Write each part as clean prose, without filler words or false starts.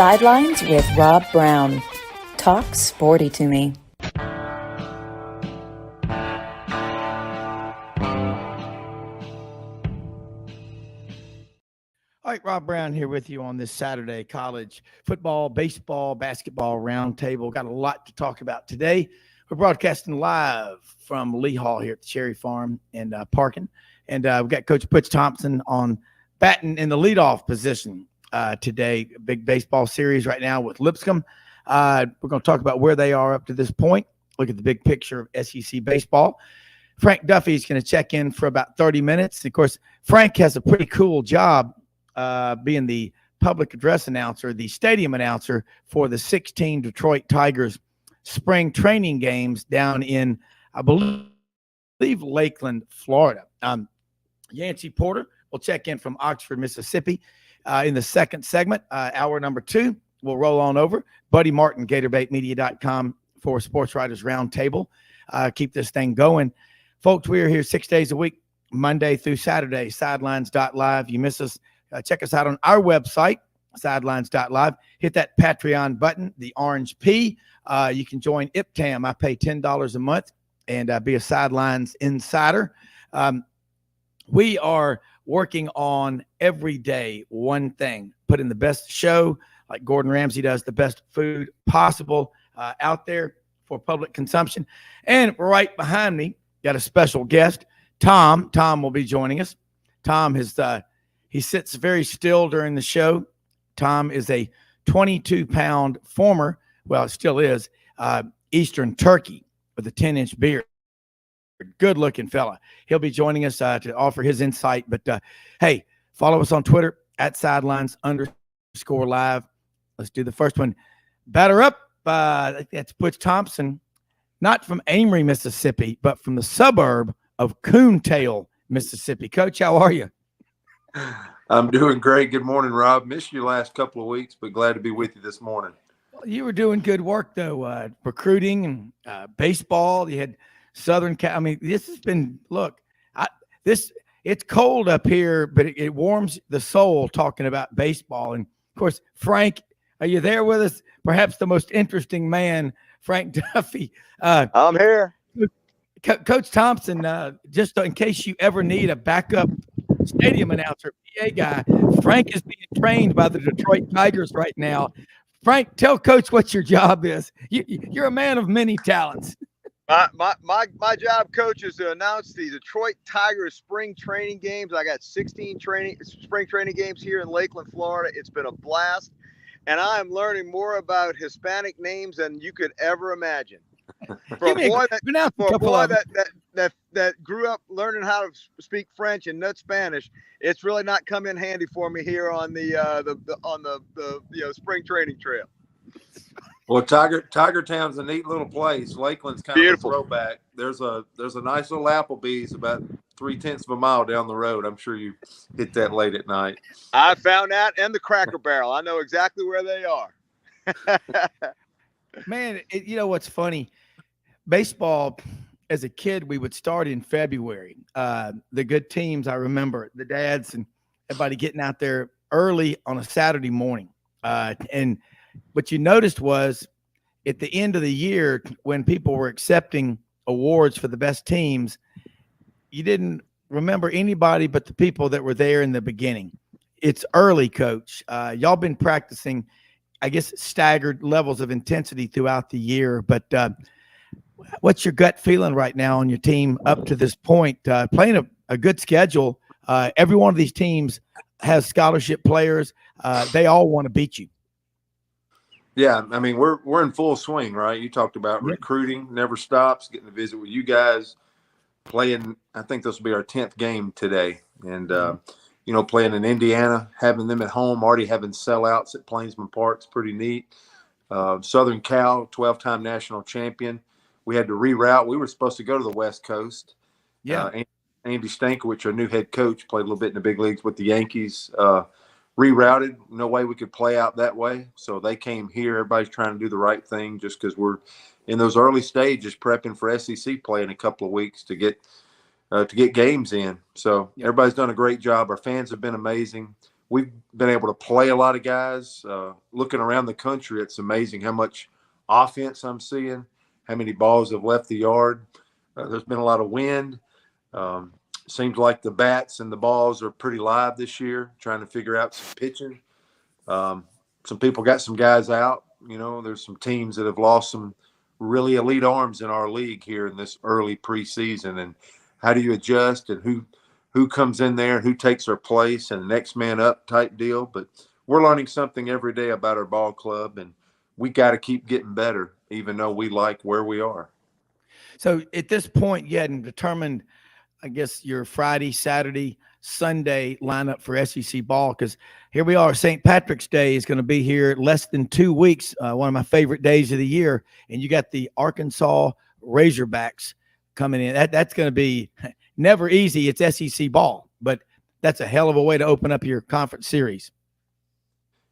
Sidelines with Rob Browne. Talk sporty to me. All right, Rob Browne here with you on this Saturday college football, baseball, basketball roundtable. Got a lot to talk about today. We're broadcasting live from Lee Hall here at the Cherry Farm and parking. And we've got Coach Butch Thompson on batting in the leadoff position today. Big baseball series right now with Lipscomb. We're going to talk about where they are up to this point. Look at the big picture of SEC baseball. Frank Duffy is going to check in for about 30 minutes. Of course, Frank has a pretty cool job being the public address announcer, the stadium announcer for the 16 Detroit Tigers spring training games down in, I believe, Lakeland, Florida. Yancy Porter will check in from Oxford, Mississippi in the second segment. Hour number 2, we'll roll on over. Buddy Martin, GatorBaitMedia.com for Sports Writers Roundtable. Keep this thing going. Folks, we are here 6 days a week, Monday through Saturday, sidelines.live. You miss us, check us out on our website, sidelines.live. Hit that Patreon button, the orange P. You can join IPTAM. I pay $10 a month and be a Sidelines insider. We are working on every day one thing, putting the best show like Gordon Ramsay does, the best food possible out there for public consumption. And right behind me, got a special guest, Tom. Tom will be joining us. Tom has he sits very still during the show. Tom is a 22-pound former, well, it still is, Eastern Turkey with a 10-inch beard. Good-looking fella. He'll be joining us to offer his insight. But, hey, follow us on Twitter at @sidelines_live. Let's do the first one. Batter up. That's Butch Thompson, not from Amory, Mississippi, but from the suburb of Coontail, Mississippi. Coach, how are you? I'm doing great. Good morning, Rob. Missed you last couple of weeks, but glad to be with you this morning. Well, you were doing good work, though, recruiting and baseball. You had Southern Cal. I mean, this has been, look, it's cold up here, but it warms the soul talking about baseball. And, of course, Frank, are you there with us? Perhaps the most interesting man, Frank Duffy. I'm here. Coach Thompson, just in case you ever need a backup stadium announcer, PA guy, Frank is being trained by the Detroit Tigers right now. Frank, tell Coach what your job is. You're a man of many talents. My job, Coach, is to announce the Detroit Tigers spring training games. I got 16 spring training games here in Lakeland, Florida. It's been a blast, and I am learning more about Hispanic names than you could ever imagine. For a boy that grew up learning how to speak French and not Spanish, it's really not come in handy for me here on the spring training trail. Well, Tiger Town's a neat little place. Lakeland's kind Beautiful. of a throwback. There's a nice little Applebee's about 0.3 of a mile down the road. I'm sure you hit that late at night. I found that, and the Cracker Barrel. I know exactly where they are. Man, you know what's funny? Baseball, as a kid, we would start in February. The good teams, I remember, the dads and everybody getting out there early on a Saturday morning. And what you noticed was at the end of the year, when people were accepting awards for the best teams, you didn't remember anybody but the people that were there in the beginning. It's early, Coach. Y'all been practicing, I guess, staggered levels of intensity throughout the year. But what's your gut feeling right now on your team up to this point? Playing a good schedule. Every one of these teams has scholarship players. They all want to beat you. Yeah, I mean, we're in full swing, right? You talked about recruiting, never stops, getting to visit with you guys, playing. I think this will be our 10th game today. And, playing in Indiana, having them at home, already having sellouts at Plainsman Park is pretty neat. Southern Cal, 12-time national champion. We had to reroute. We were supposed to go to the West Coast. Yeah. Andy Stankiewicz, our new head coach, played a little bit in the big leagues with the Yankees. Rerouted. No way we could play out that way. So they came here. Everybody's trying to do the right thing just because we're in those early stages prepping for SEC play in a couple of weeks to get games in. So everybody's done a great job. Our fans have been amazing. we've been able to play a lot of guys. Looking around the country, it's amazing how much offense I'm seeing, how many balls have left the yard. There's been a lot of wind. Seems like the bats and the balls are pretty live this year, trying to figure out some pitching. Some people got some guys out. There's some teams that have lost some really elite arms in our league here in this early preseason. And how do you adjust, and who comes in there and who takes their place, and next man up type deal. But we're learning something every day about our ball club, and we got to keep getting better, even though we like where we are. So at this point, you hadn't determined, I guess, your Friday, Saturday, Sunday lineup for SEC ball, because here we are. St. Patrick's Day is going to be here less than 2 weeks, one of my favorite days of the year, and you got the Arkansas Razorbacks coming in. That's going to be never easy. It's SEC ball, but that's a hell of a way to open up your conference series.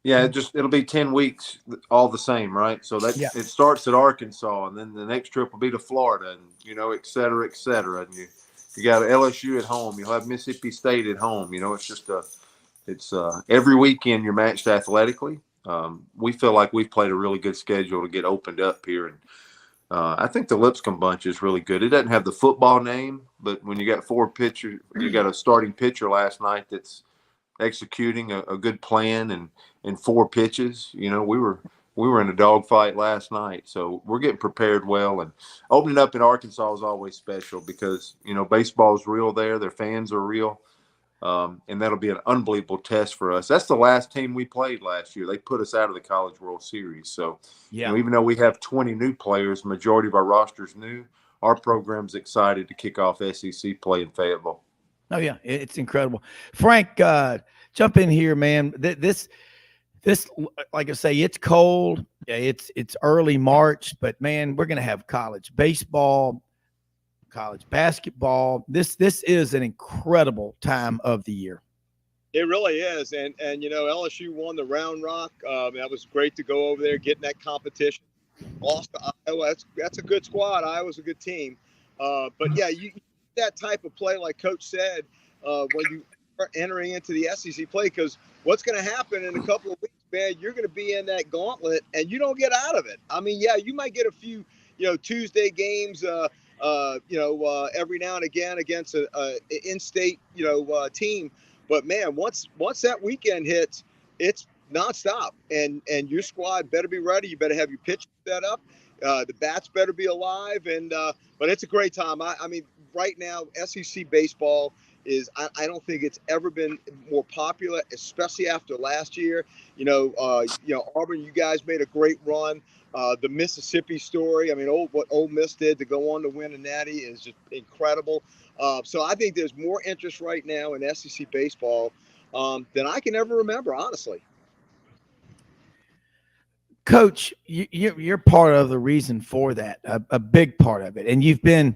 Yeah, it'll be 10 weeks all the same, right? So it starts at Arkansas, and then the next trip will be to Florida, and et cetera, et cetera. And you got LSU at home. You'll have Mississippi State at home. It's just it's every weekend you're matched athletically. We feel like we've played a really good schedule to get opened up here, and I think the Lipscomb bunch is really good. It doesn't have the football name, but when you got 4 pitchers, you got a starting pitcher last night that's executing a good plan and in 4 pitches. We were in a dogfight last night, so we're getting prepared well. And opening up in Arkansas is always special because baseball is real there. Their fans are real, and that'll be an unbelievable test for us. That's the last team we played last year. They put us out of the College World Series. So even though we have 20 new players, majority of our roster's new, our program's excited to kick off SEC play in Fayetteville. Oh yeah, it's incredible. Frank, jump in here, man. This, like I say, it's cold. Yeah, it's early March, but man, we're gonna have college baseball, college basketball. This is an incredible time of the year. It really is, and LSU won the Round Rock. That was great to go over there, getting that competition. Lost to Iowa. That's a good squad. Iowa's a good team, but yeah, that type of play, like Coach said, when you are entering into the SEC play, because what's going to happen in a couple of weeks, man, you're going to be in that gauntlet and you don't get out of it. I mean, yeah, you might get a few, Tuesday games, every now and again against an in-state, team. But man, once that weekend hits, it's nonstop, and your squad better be ready. You better have your pitch set up. The bats better be alive, but it's a great time. I mean, right now, SEC baseball is, I don't think it's ever been more popular, especially after last year. Auburn, you guys made a great run. The Mississippi story, I mean, what Ole Miss did to go on to win a Natty is just incredible. So I think there's more interest right now in SEC baseball than I can ever remember, honestly. Coach, you're part of the reason for that, a big part of it, and you've been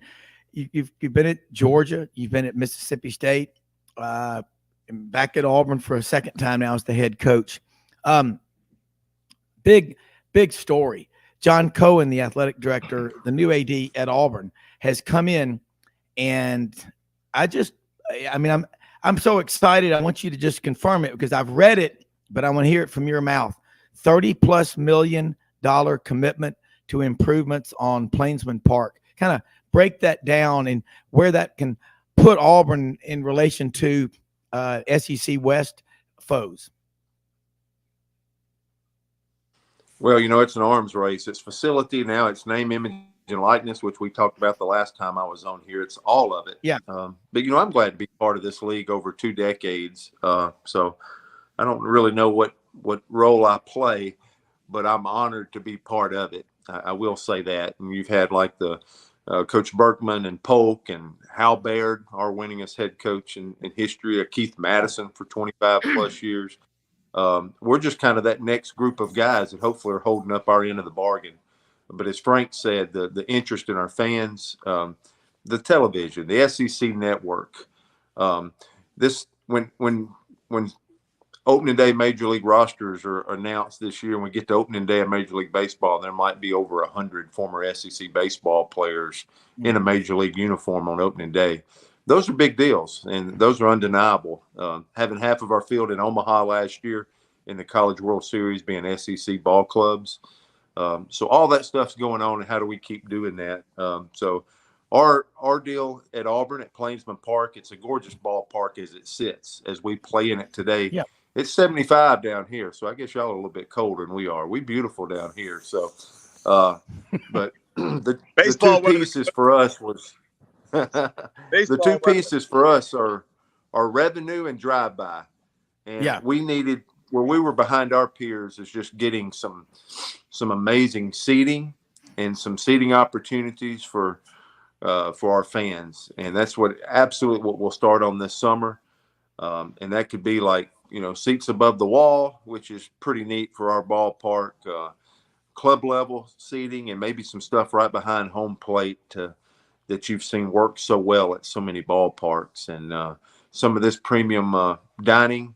at Georgia, you've been at Mississippi State, back at Auburn for a second time now as the head coach. Big story. John Cohen, the athletic director, the new AD at Auburn, has come in, and I'm so excited. I want you to just confirm it because I've read it, but I want to hear it from your mouth. $30+ million commitment to improvements on Plainsman Park. Kind of break that down and where that can put Auburn in relation to SEC West foes. Well, it's an arms race. It's facility now. It's name, image, and likeness, which we talked about the last time I was on here. It's all of it. Yeah. But, I'm glad to be part of this league over 2 decades. So I don't really know what role I play, but I'm honored to be part of it. I will say that. And you've had like the Coach Berkman and Polk and Hal Baird, our winningest head coach in history, Keith Madison for 25 plus years. We're just kind of that next group of guys that hopefully are holding up our end of the bargain. But as Frank said, the interest in our fans, the television, the SEC network, when opening day Major League rosters are announced this year, and we get to opening day of Major League Baseball, there might be over 100 former SEC baseball players in a Major League uniform on opening day. those are big deals, and those are undeniable. Having half of our field in Omaha last year in the College World Series being SEC ball clubs. So all that stuff's going on, and how do we keep doing that? So our deal at Auburn at Plainsman Park, it's a gorgeous ballpark as it sits, as we play in it today. Yeah. It's 75 down here, so I guess y'all are a little bit colder than we are. We beautiful down here. So, but the two pieces for us was the two pieces for us are revenue and drive-by. And we needed, where we were behind our peers, is just getting some amazing seating and some seating opportunities for our fans. And that's what we'll start on this summer. And that could be like, seats above the wall, which is pretty neat for our ballpark, club level seating, and maybe some stuff right behind home plate that you've seen work so well at so many ballparks, and some of this premium dining,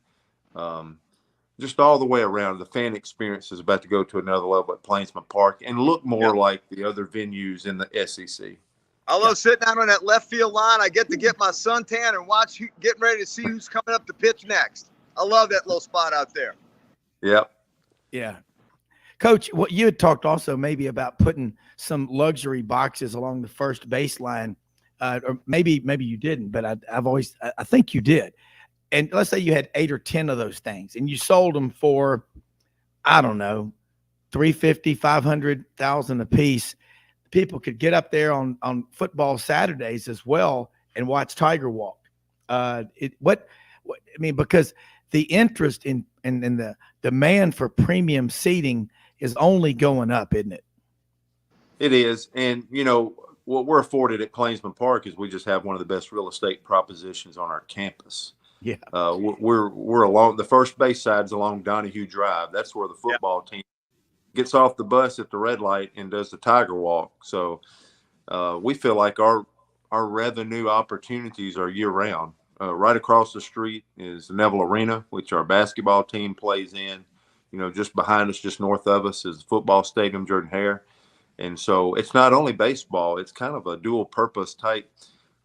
just all the way around. The fan experience is about to go to another level at Plainsman Park and look more like the other venues in the SEC. I love sitting out on that left field line. I get to get my suntan and watch getting ready to see who's coming up to pitch next. I love that little spot out there. Yep. Yeah. Coach, what you had talked also maybe about putting some luxury boxes along the first baseline, or maybe you didn't, but I think you did. And let's say you had 8 or 10 of those things, and you sold them for, I don't know, $350,000, $500,000 a piece. People could get up there on football Saturdays as well and watch Tiger walk. Because the interest in the demand for premium seating is only going up, isn't it? It is. And, what we're afforded at Plainsman Park is we just have one of the best real estate propositions on our campus. Yeah. We're along the first base side's along Donahue Drive. That's where the football team gets off the bus at the red light and does the Tiger walk. So we feel like our revenue opportunities are year round. Right across the street is the Neville Arena, which our basketball team plays in. Just behind us, just north of us, is the football stadium, Jordan Hare. And so it's not only baseball, it's kind of a dual purpose type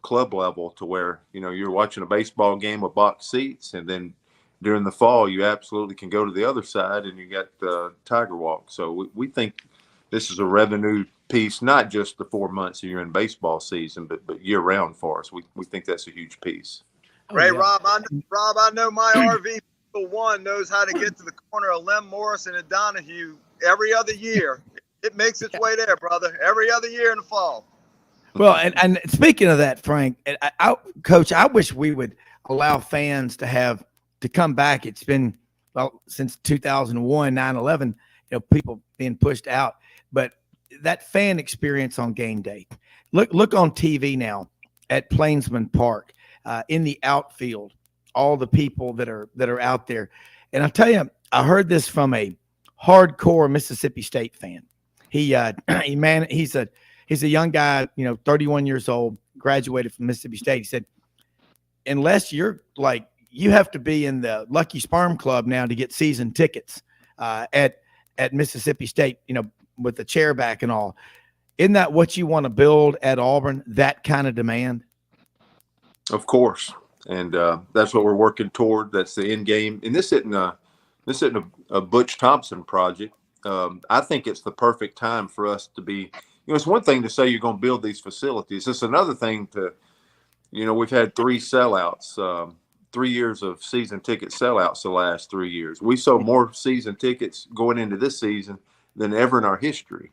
club level, to where, you're watching a baseball game with box seats, and then during the fall, you absolutely can go to the other side and you got Tiger Walk. So we think this is a revenue piece, not just the 4 months that you're in baseball season, but year round for us. We think that's a huge piece. Ray, Rob, I know my RV one knows how to get to the corner of Lem Morrison and Donahue every other year. It makes its way there, brother. Every other year in the fall. Well, and speaking of that, Frank, Coach, I wish we would allow fans to come back. It's been since 2001, 9/11. People being pushed out, but that fan experience on game day. Look on TV now at Plainsman Park. In the outfield, all the people that are out there. And I'll tell you, I heard this from a hardcore Mississippi State fan. He's a young guy, 31 years old, graduated from Mississippi State. He said, unless you have to be in the Lucky Sperm Club now to get season tickets at Mississippi State, with the chair back and all. Isn't that what you want to build at Auburn, that kind of demand? Of course. And that's what we're working toward. That's the end game. And this isn't a Butch Thompson project. I think it's the perfect time for us to be, it's one thing to say you're going to build these facilities. It's another thing to, we've had 3 sellouts, 3 years of season ticket sellouts the last 3 years. We sold more season tickets going into this season than ever in our history.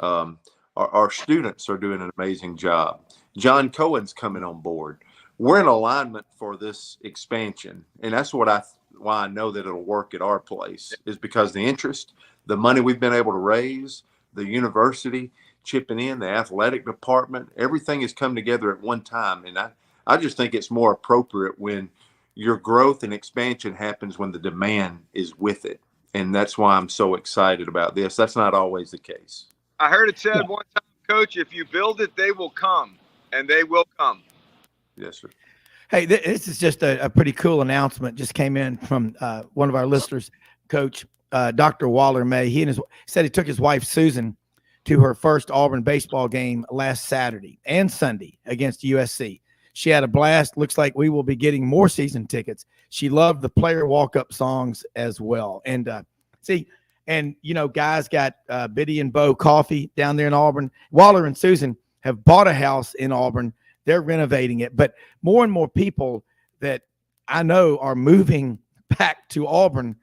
Our students are doing an amazing job. John Cohen's coming on board. We're in alignment for this expansion, and that's why I know that it'll work at our place, is because the interest, the money we've been able to raise, the university chipping in, the athletic department, everything has come together at one time. And I just think it's more appropriate when your growth and expansion happens when the demand is with it. And that's why I'm so excited about this. That's not always the case. I heard it said one time, Coach, if you build it, they will come, and they will come. Yes, sir. Hey, this is just a pretty cool announcement. Just came in from one of our listeners, Coach Dr. Waller May. He said he took his wife Susan to her first Auburn baseball game last Saturday and Sunday against USC. She had a blast. Looks like we will be getting more season tickets. She loved the player walk-up songs as well. And guys got Biddy and Bo Coffee down there in Auburn. Waller and Susan have bought a house in Auburn. They're renovating it. But more and more people that I know are moving back to Auburn,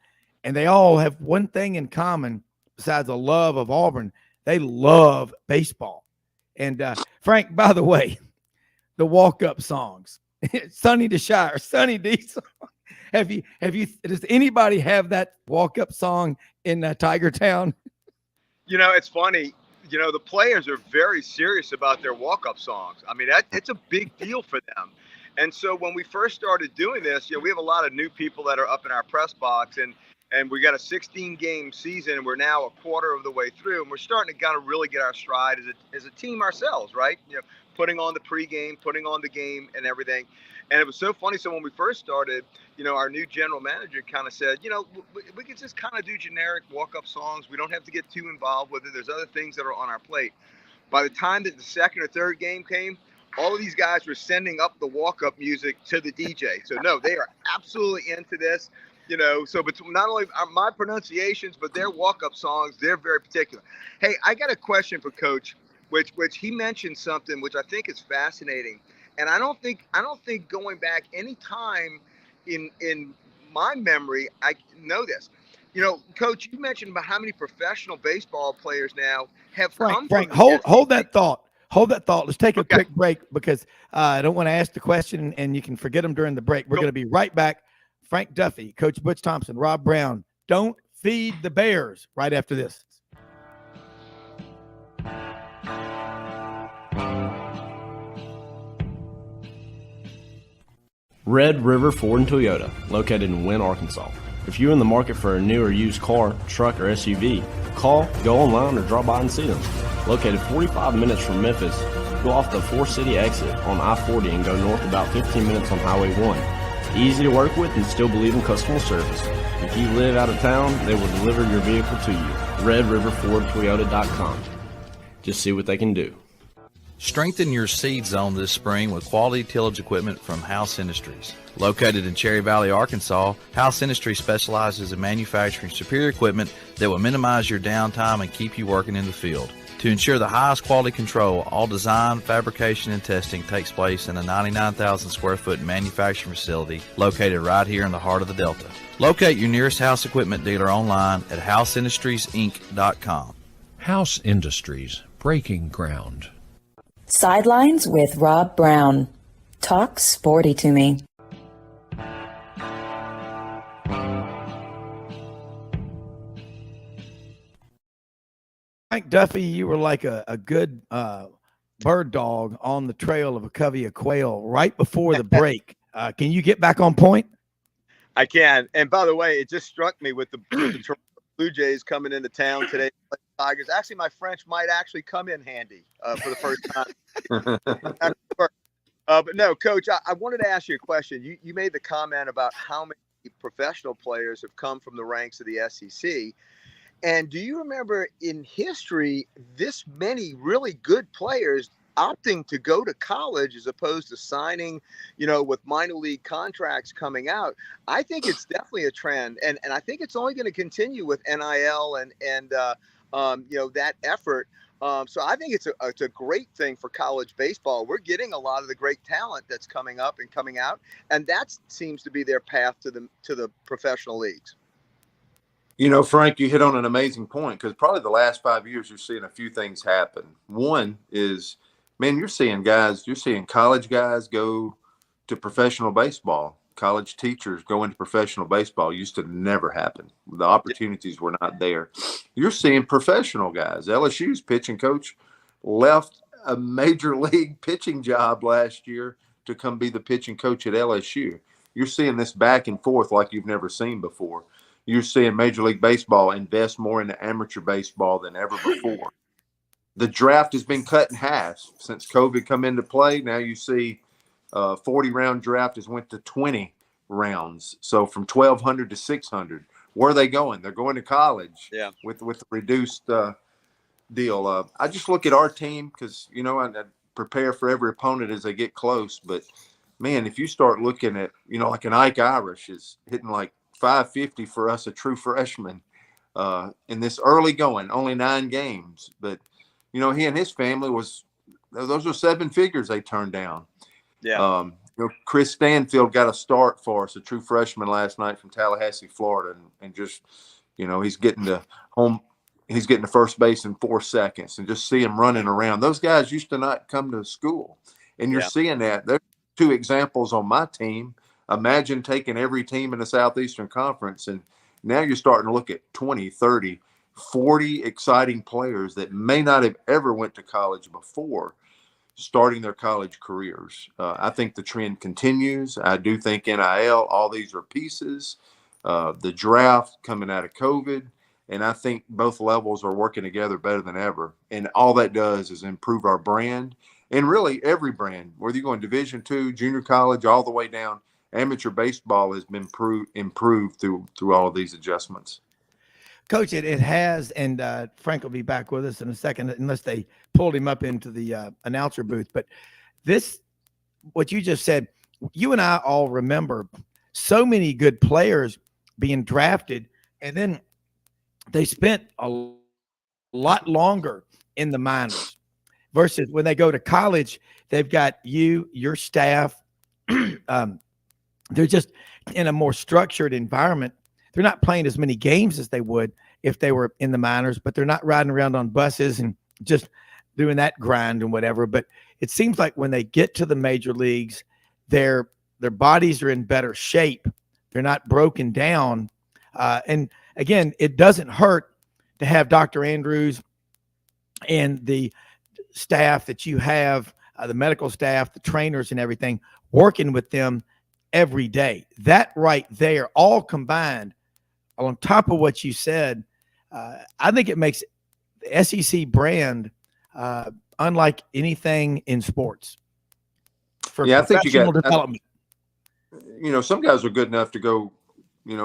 and they all have one thing in common besides a love of Auburn. They love baseball. And Frank, by the way, the walk-up songs, Sonny the Shire, Sonny D song. Does anybody have that walk-up song in Tiger Town? It's funny. The players are very serious about their walk-up songs. I mean, it's a big deal for them. And so when we first started doing this, we have a lot of new people that are up in our press box, and we got a 16-game season, and we're now a quarter of the way through, and we're starting to kind of really get our stride as a team ourselves, right? Putting on the pregame, putting on the game and everything. And it was so funny. So when we first started, our new general manager kind of said, we could just kind of do generic walk-up songs. We don't have to get too involved with it. There's other things that are on our plate. By the time that the second or third game came, all of these guys were sending up the walk-up music to the DJ. So no, they are absolutely into this. So between not only my pronunciations, but their walk-up songs, they're very particular. Hey, I got a question for Coach, which he mentioned something which I think is fascinating. And I don't think going back any time in my memory, I know this. Coach, you mentioned about how many professional baseball players now have come. Frank, hold that thought. Hold that thought. Let's take a quick break because I don't want to ask the question and you can forget them during the break. We're going to be right back. Frank Duffy, Coach Butch Thompson, Rob Browne. Don't feed the Bears right after this. Red River Ford and Toyota, located in Wynne, Arkansas. If you're in the market for a new or used car, truck, or SUV, call, go online, or drop by and see them. Located 45 minutes from Memphis, go off the 4-city exit on I-40 and go north about 15 minutes on Highway 1. Easy to work with and still believe in customer service. If you live out of town, they will deliver your vehicle to you. RedRiverFordToyota.com. Just see what they can do. Strengthen your seed zone this spring with quality tillage equipment from House Industries. Located in Cherry Valley, Arkansas, House Industries specializes in manufacturing superior equipment that will minimize your downtime and keep you working in the field. To ensure the highest quality control, all design, fabrication, and testing takes place in a 99,000 square foot manufacturing facility located right here in the heart of the Delta. Locate your nearest House equipment dealer online at houseindustriesinc.com. House Industries, breaking ground. Sidelines with Rob Browne. Talk sporty to me. Frank Duffy, you were like a good bird dog on the trail of a covey of quail right before the break. Can you get back on point? I can. And by the way, it just struck me with the Toronto Blue Jays coming into town today. Tigers. Actually, my French might actually come in handy for the first time. But no, Coach, I wanted to ask you a question. You made the comment about how many professional players have come from the ranks of the SEC. And do you remember in history, this many really good players opting to go to college as opposed to signing, with minor league contracts coming out? I think it's definitely a trend. And I think it's only going to continue with NIL and that effort. So I think it's a great thing for college baseball. We're getting a lot of the great talent that's coming up and coming out, and that seems to be their path to the professional leagues. Frank, you hit on an amazing point because probably the last 5 years you're seeing a few things happen. One is, man, you're seeing college guys go to professional baseball. College teachers go into professional baseball. Used to never happen. The opportunities were not there. You're seeing professional guys. LSU's pitching coach left a major league pitching job last year to come be the pitching coach at LSU. You're seeing this back and forth like you've never seen before. You're seeing Major League Baseball invest more into amateur baseball than ever before. The draft has been cut in half since COVID come into play. Now you see 40-round draft has went to 20 rounds. So from 1,200 to 600. Where are they going? They're going to college with the reduced deal. I just look at our team because, prepare for every opponent as they get close. But man, if you start looking at, like an Ike Irish is hitting like 550 for us, a true freshman, in this early going, only 9 games. But, he and his family those are 7 figures they turned down. Yeah. Chris Stanfield got a start for us, a true freshman last night from Tallahassee, Florida. And just, he's getting to first base in 4 seconds, and just see him running around. Those guys used to not come to school. And you're seeing that. There's 2 examples on my team. Imagine taking every team in the Southeastern Conference, and now you're starting to look at 20, 30, 40 exciting players that may not have ever went to college before starting their college careers. I think the trend continues. I do think NIL, all these are pieces. The draft coming out of COVID, and I think both levels are working together better than ever. And all that does is improve our brand, and really every brand, whether you're going Division II, junior college, all the way down. Amateur baseball has been improved through all of these adjustments. Coach, it has, and Frank will be back with us in a second, unless they pulled him up into the announcer booth. But what you just said, you and I all remember so many good players being drafted, and then they spent a lot longer in the minors versus when they go to college, they've got your staff. They're just in a more structured environment. They're not playing as many games as they would if they were in the minors, but they're not riding around on buses and just doing that grind and whatever. But it seems like when they get to the major leagues, their bodies are in better shape. They're not broken down. And again, it doesn't hurt to have Dr. Andrews and the staff that you have, the medical staff, the trainers and everything, working with them every day. That right there, all combined, on top of what you said, I think it makes the SEC brand unlike anything in sports. For I think you got development. Some guys are good enough to go,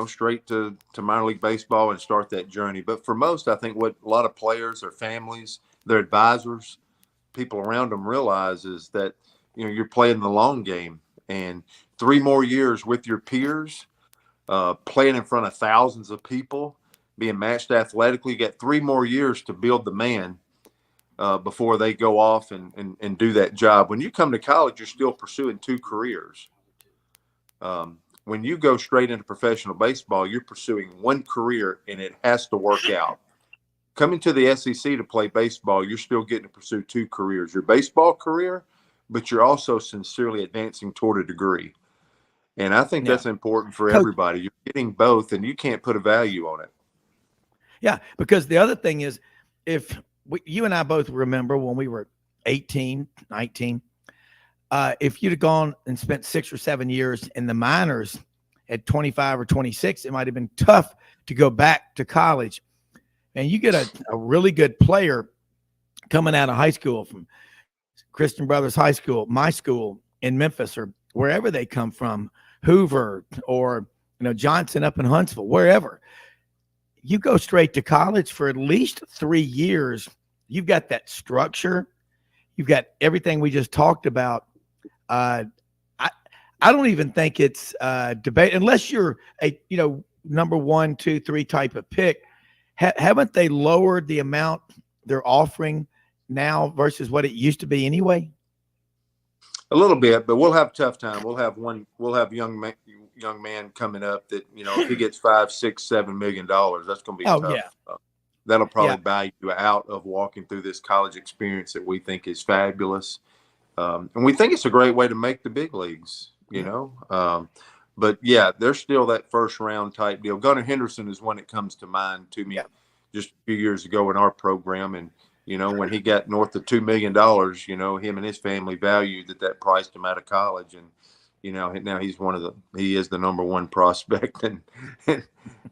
straight to minor league baseball and start that journey. But for most, I think what a lot of players, their families, their advisors, people around them realize is that, you're playing the long game, and 3 more years with your peers, playing in front of thousands of people, being matched athletically. You got 3 more years to build the man before they go off and do that job. When you come to college, you're still pursuing 2 careers. When you go straight into professional baseball, you're pursuing 1 career, and it has to work out. Coming to the SEC to play baseball, you're still getting to pursue 2 careers. Your baseball career, but you're also sincerely advancing toward a degree. And I think that's important for everybody. You're getting both, and you can't put a value on it. Yeah, because the other thing is, you and I both remember when we were 18, 19, if you'd have gone and spent 6 or 7 years in the minors at 25 or 26, it might have been tough to go back to college. And you get a really good player coming out of high school from Christian Brothers High School, my school in Memphis, or wherever they come from, Hoover, or Johnson up in Huntsville, wherever. You go straight to college for at least 3 years. You've got that structure. You've got everything we just talked about. I don't even think it's debate unless you're a number 1, 2, 3 type of pick. Haven't they lowered the amount they're offering now versus what it used to be anyway? A little bit, but we'll have a tough time. We'll have young man coming up that, if he gets $5, $6, $7 million, that's going to be tough. Yeah. That'll probably buy you out of walking through this college experience that we think is fabulous. And we think it's a great way to make the big leagues, but there's still that first round type deal. Gunnar Henderson is one that comes to mind to me just a few years ago in our program. And, when he got north of $2 million, him and his family valued that priced him out of college. And, now he is the number 1 prospect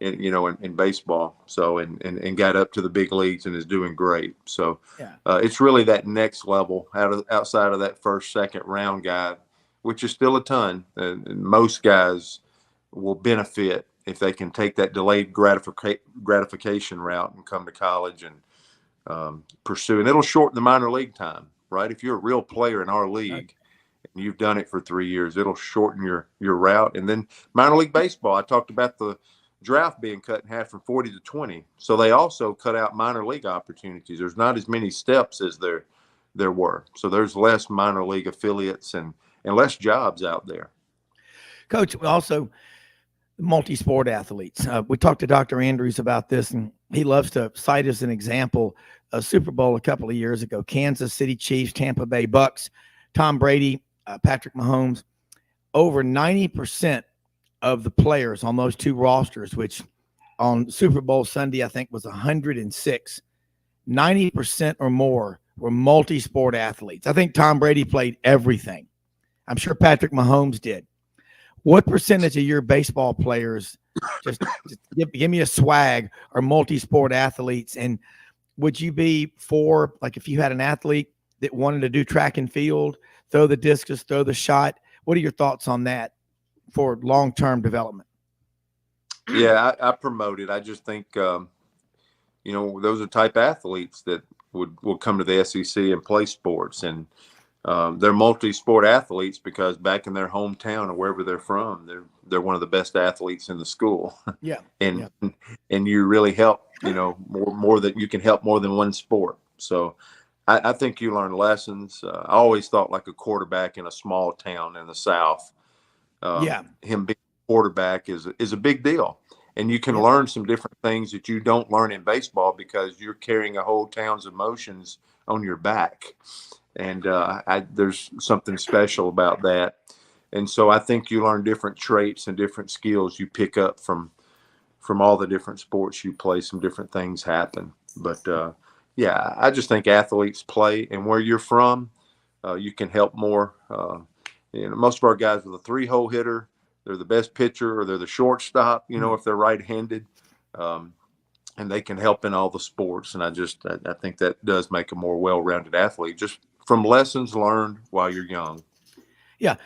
in baseball. So, and got up to the big leagues and is doing great. So it's really that next level outside of that first, second round guy, which is still a ton. And most guys will benefit if they can take that delayed gratification route and come to college and pursue. And it'll shorten the minor league time. right? If you're a real player in our league and you've done it for 3 years, it'll shorten your route. And then minor league baseball, I talked about the draft being cut in half from 40 to 20. So they also cut out minor league opportunities. There's not as many steps as there were. So there's less minor league affiliates and less jobs out there. Coach, also multi-sport athletes. We talked to Dr. Andrews about this, and he loves to cite as an example a Super Bowl a couple of years ago, Kansas City Chiefs, Tampa Bay Bucks, Tom Brady, Patrick Mahomes. Over 90% of the players on those two rosters, which on Super Bowl Sunday, I think was 106, 90% or more were multi-sport athletes. I think Tom Brady played everything. I'm sure Patrick Mahomes did. What percentage of your baseball players, just give me a swag, are multi-sport athletes? And would you be for, like, if you had an athlete that wanted to do track and field, throw the discus, throw the shot, what are your thoughts on that for long-term development? Yeah, I promote it. I just think, those are type athletes that will come to the SEC and play sports. And they're multi-sport athletes because back in their hometown or wherever they're from, they're one of the best athletes in the school. Yeah. and you really help, more that you can help more than one sport. So I think you learn lessons. I always thought like a quarterback in a small town in the South, him being a quarterback is a big deal. And you can learn some different things that you don't learn in baseball because you're carrying a whole town's emotions on your back. And there's something special about that. And so I think you learn different traits and different skills you pick up from all the different sports you play. Some different things happen. But, I just think athletes play. And where you're from, you can help more. Most of our guys with a 3-hole hitter, they're the best pitcher or they're the shortstop, if they're right-handed. And they can help in all the sports. And I think that does make a more well-rounded athlete, just from lessons learned while you're young. Yeah.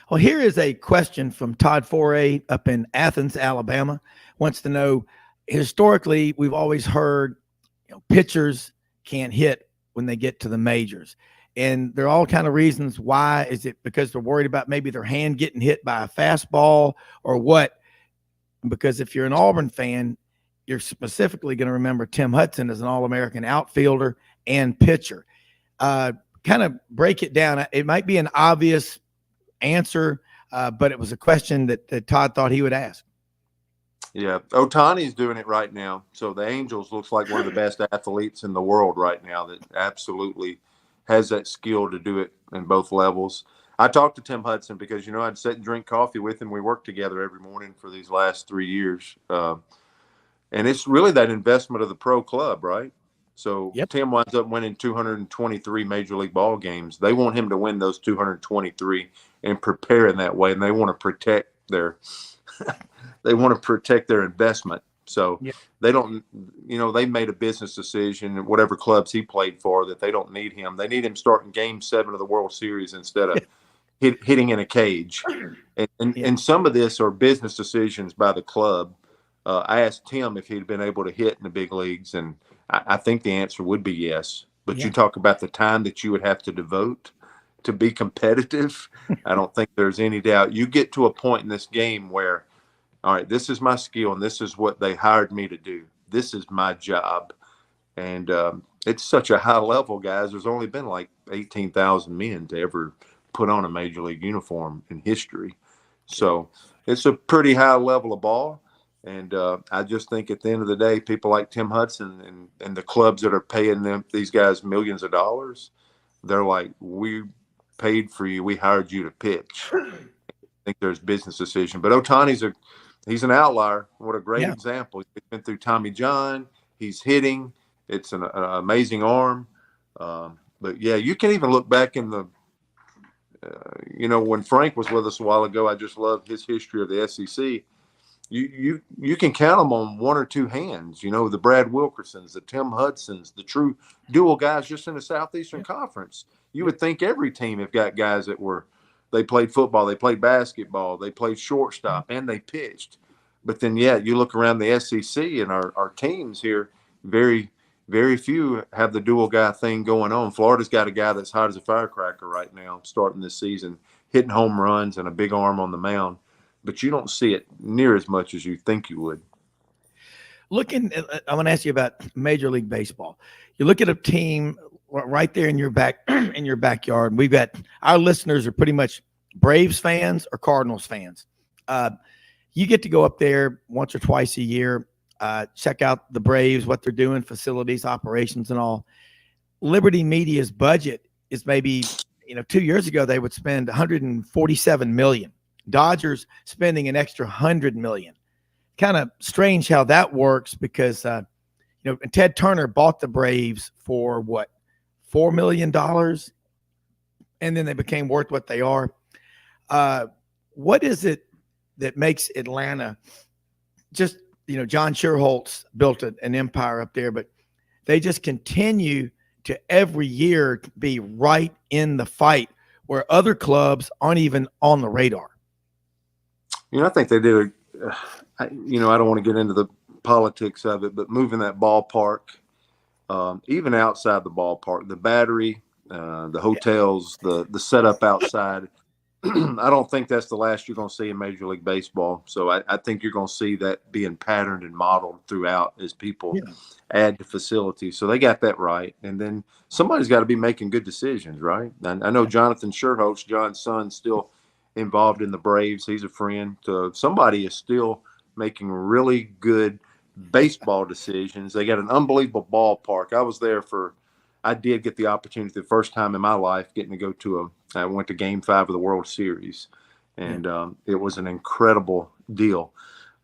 Well, here is a question from Todd Foray up in Athens, Alabama. Wants to know, historically, we've always heard pitchers can't hit when they get to the majors. And there are all kind of reasons why. Is it because they're worried about maybe their hand getting hit by a fastball or what? Because if you're an Auburn fan, you're specifically going to remember Tim Hudson as an All-American outfielder and pitcher. Kind of break it down. It might be an obvious answer, but it was a question that Todd thought he would ask. Yeah, Ohtani's doing it right now. So the Angels looks like one of the best athletes in the world right now that absolutely has that skill to do it in both levels. I talked to Tim Hudson because, I'd sit and drink coffee with him. We worked together every morning for these last 3 years. And it's really that investment of the pro club, right? So Tim winds up winning 223 Major League ball games. They want him to win those 223 and prepare in that way. And they want to protect their investment. So they don't, they made a business decision, whatever clubs he played for, that they don't need him. They need him starting Game 7 of the World Series instead of hitting in a cage. And some of this are business decisions by the club. I asked Tim if he'd been able to hit in the big leagues, and I think the answer would be yes. But you talk about the time that you would have to devote to be competitive. I don't think there's any doubt. You get to a point in this game where, all right, this is my skill, and this is what they hired me to do. This is my job. And it's such a high level, guys. There's only been like 18,000 men to ever put on a Major League uniform in history. So it's a pretty high level of ball. And I just think at the end of the day, people like Tim Hudson and the clubs that are paying these guys millions of dollars, they're like, we paid for you. We hired you to pitch. I think there's business decision. But Ohtani's he's an outlier. What a great example. He's been through Tommy John. He's hitting. It's an amazing arm. But, you can even look back in the when Frank was with us a while ago, I just loved his history of the SEC. You can count them on one or two hands, the Brad Wilkersons, the Tim Hudsons, the true dual guys just in the Southeastern Conference. You would think every team have got guys that they played football, they played basketball, they played shortstop, and they pitched. But then, you look around the SEC and our teams here, very, very few have the dual guy thing going on. Florida's got a guy that's hot as a firecracker right now, starting this season, hitting home runs and a big arm on the mound. But you don't see it near as much as you think you would. I want to ask you about Major League Baseball. You look at a team right there in your backyard. We've got our listeners are pretty much Braves fans or Cardinals fans. You get to go up there once or twice a year, check out the Braves, what they're doing, facilities, operations, and all. Liberty Media's budget is maybe, 2 years ago they would spend $147 million. Dodgers spending an extra $100 million. Kind of strange how that works because, Ted Turner bought the Braves for what, $4 million, and then they became worth what they are. What is it that makes Atlanta just, John Schuerholz built an empire up there, but they just continue to every year be right in the fight where other clubs aren't even on the radar? I think they did I don't want to get into the politics of it, but moving that ballpark, even outside the ballpark, the Battery, the hotels, the setup outside, I don't think that's the last you're going to see in Major League Baseball. So I think you're going to see that being patterned and modeled throughout as people add to facilities. So they got that right. And then somebody's got to be making good decisions, right? And I know Jonathan Schuerholz, John's son, still involved in the Braves. He's a friend. Somebody is still making really good baseball decisions. They got an unbelievable ballpark. I did get the opportunity the first time in my life getting to go I went to Game 5 of the World Series, and it was an incredible deal.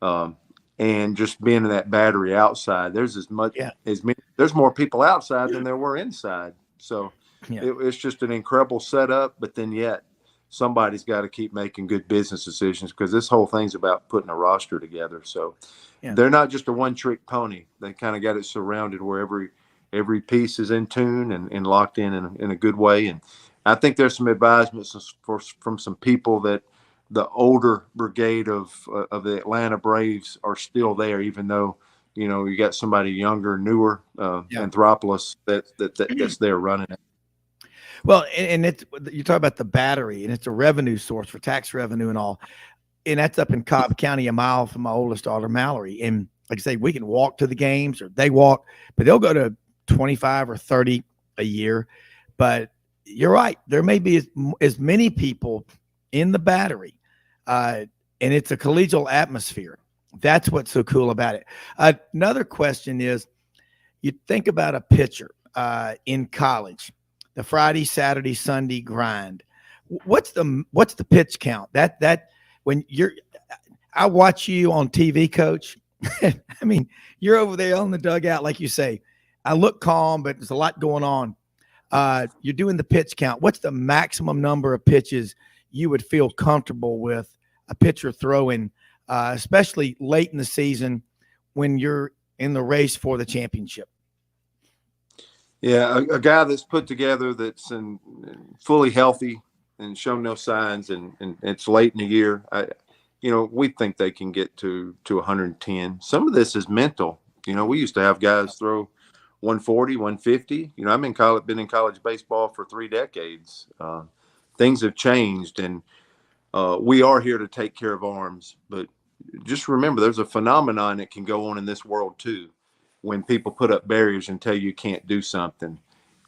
And just being in that Battery outside, there's there's more people outside than there were inside. So it's just an incredible setup, but then yet somebody's got to keep making good business decisions because this whole thing's about putting a roster together. So they're not just a one-trick pony. They kind of got it surrounded where every piece is in tune and locked in a good way. And I think there's some advisements from some people that the older brigade of the Atlanta Braves are still there, even though, you got somebody younger, newer, Anthopoulos that's there running it. Well, and you talk about the Battery, and it's a revenue source for tax revenue and all. And that's up in Cobb County, a mile from my oldest daughter, Mallory. And like I say, we can walk to the games or they walk, but they'll go to 25 or 30 a year. But you're right. There may be as many people in the Battery, and it's a collegial atmosphere. That's what's so cool about it. Another question is, you think about a pitcher in college, the Friday, Saturday, Sunday grind. What's the pitch count? That when I watch you on TV, Coach. I mean, you're over there on the dugout, like you say. I look calm, but there's a lot going on. You're doing the pitch count. What's the maximum number of pitches you would feel comfortable with a pitcher throwing, especially late in the season when you're in the race for the championship? Yeah, a guy that's put together, that's fully healthy and shown no signs, and it's late in the year. We think they can get to 110. Some of this is mental. We used to have guys throw 140, 150. I've been in college baseball for 3 decades. Things have changed, and we are here to take care of arms. But just remember, there's a phenomenon that can go on in this world too, when people put up barriers and tell you can't do something,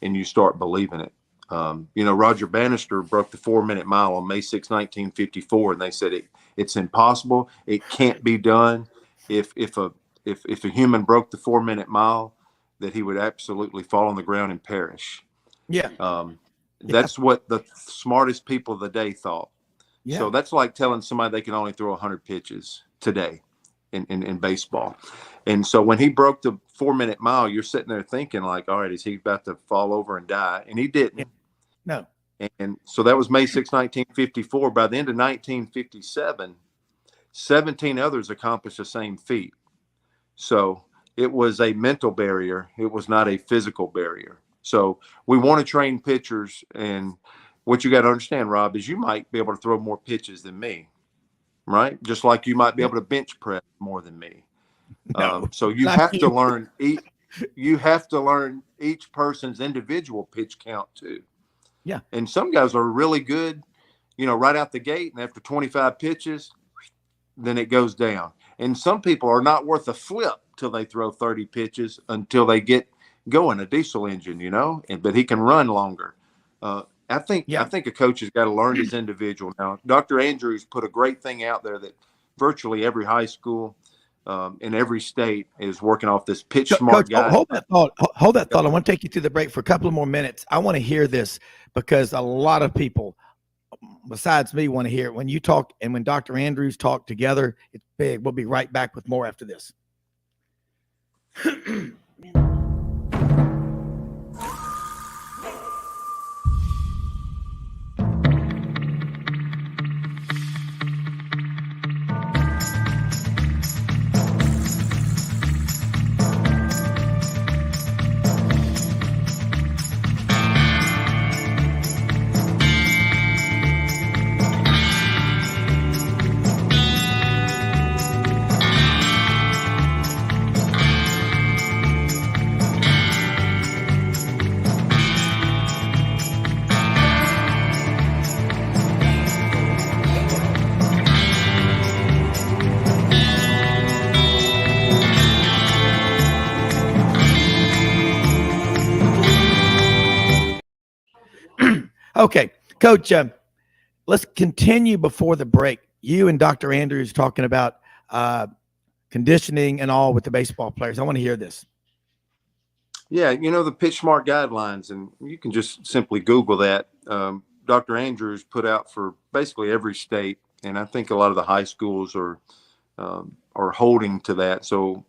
and you start believing it. Roger Bannister broke the 4-minute mile on May 6, 1954, and they said it's impossible. It can't be done. If a human broke the 4-minute mile, that he would absolutely fall on the ground and perish. That's what the smartest people of the day thought. So that's like telling somebody they can only throw 100 pitches today in baseball. And so when he broke the 4-minute mile, you're sitting there thinking like, all right, is he about to fall over and die? And he didn't. No. And so that was May 6, 1954. By the end of 1957, 17 others accomplished the same feat. So it was a mental barrier. It was not a physical barrier. So we want to train pitchers. And what you got to understand, Rob, is you might be able to throw more pitches than me, right? Just like you might be able to bench press more than me. No, so you have to learn you have to learn each person's individual pitch count too. Yeah. And some guys are really good, right out the gate, and after 25 pitches, then it goes down. And some people are not worth a flip till they throw 30 pitches until they get going, a diesel engine, but he can run longer. I think a coach has got to learn his individual. Now, Dr. Andrews put a great thing out there that virtually every high school in every state is working off this pitch smart guy. Hold that thought. I want to take you through the break for a couple of more minutes. I want to hear this because a lot of people besides me want to hear it. When you talk and when Dr. Andrews talk together, it's big. We'll be right back with more after this. Okay, Coach, let's continue before the break. You and Dr. Andrews talking about conditioning and all with the baseball players. I want to hear this. Yeah, the pitch smart guidelines, and you can just simply Google that. Dr. Andrews put out for basically every state, and I think a lot of the high schools are holding to that. So,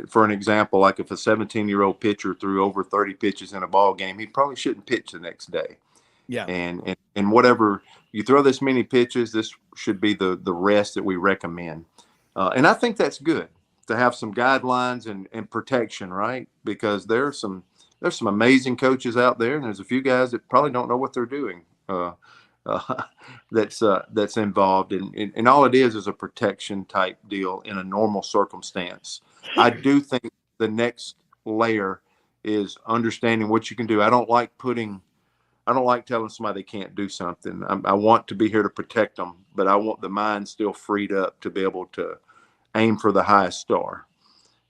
for an example, like if a 17-year-old pitcher threw over 30 pitches in a ball game, he probably shouldn't pitch the next day. Yeah. And whatever you throw this many pitches, this should be the rest that we recommend. And I think that's good to have some guidelines and protection, right? Because there's some amazing coaches out there, and there's a few guys that probably don't know what they're doing. That's involved, and all it is a protection type deal in a normal circumstance. I do think the next layer is understanding what you can do. I don't like telling somebody they can't do something. I want to be here to protect them, but I want the mind still freed up to be able to aim for the highest star.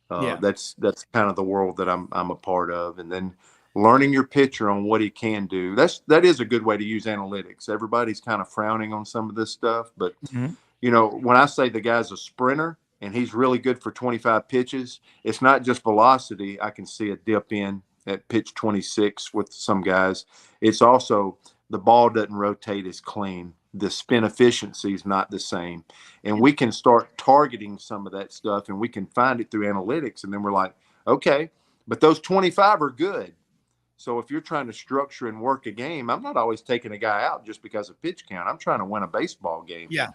That's kind of the world that I'm a part of. And then learning your pitcher on what he can do. That is a good way to use analytics. Everybody's kind of frowning on some of this stuff, but when I say the guy's a sprinter and he's really good for 25 pitches, it's not just velocity. I can see a dip in at pitch 26 with some guys. It's also the ball doesn't rotate as clean. The spin efficiency is not the same. And we can start targeting some of that stuff, and we can find it through analytics. And then we're like, okay, but those 25 are good. So if you're trying to structure and work a game, I'm not always taking a guy out just because of pitch count. I'm trying to win a baseball game. Yeah.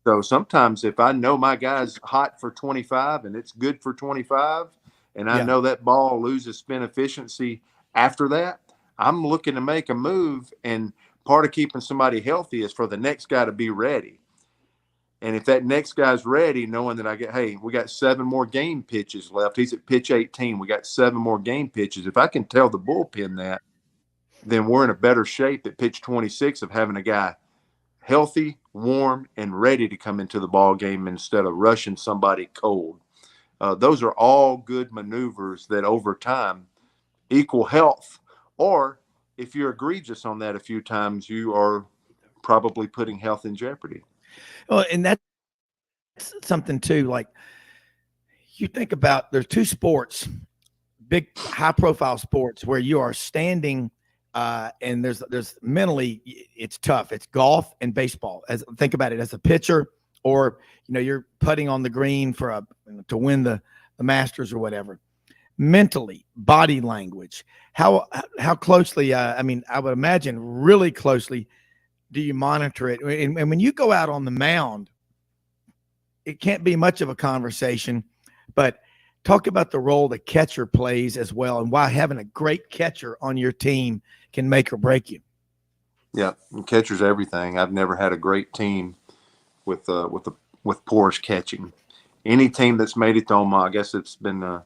So sometimes if I know my guy's hot for 25 and it's good for 25, and I know that ball loses spin efficiency after that, I'm looking to make a move. And part of keeping somebody healthy is for the next guy to be ready. And if that next guy's ready, knowing that we got 7 more game pitches left. He's at pitch 18. We got 7 more game pitches. If I can tell the bullpen that, then we're in a better shape at pitch 26 of having a guy healthy, warm, and ready to come into the ball game instead of rushing somebody cold. Those are all good maneuvers that over time equal health. Or if you're egregious on that a few times, you are probably putting health in jeopardy. Well, and that's something too, like you think about, there's 2 sports, big high profile sports where you are standing and there's mentally it's tough. It's golf and baseball. Think about it as a pitcher, or you're putting on the green to win the Masters or whatever. Mentally, body language, how closely, I would imagine really closely do you monitor it? And when you go out on the mound, it can't be much of a conversation, but talk about the role the catcher plays as well, and why having a great catcher on your team can make or break you. Yeah, and catcher's everything. I've never had a great team with porous catching. Any team that's made it to Omaha, I guess it's been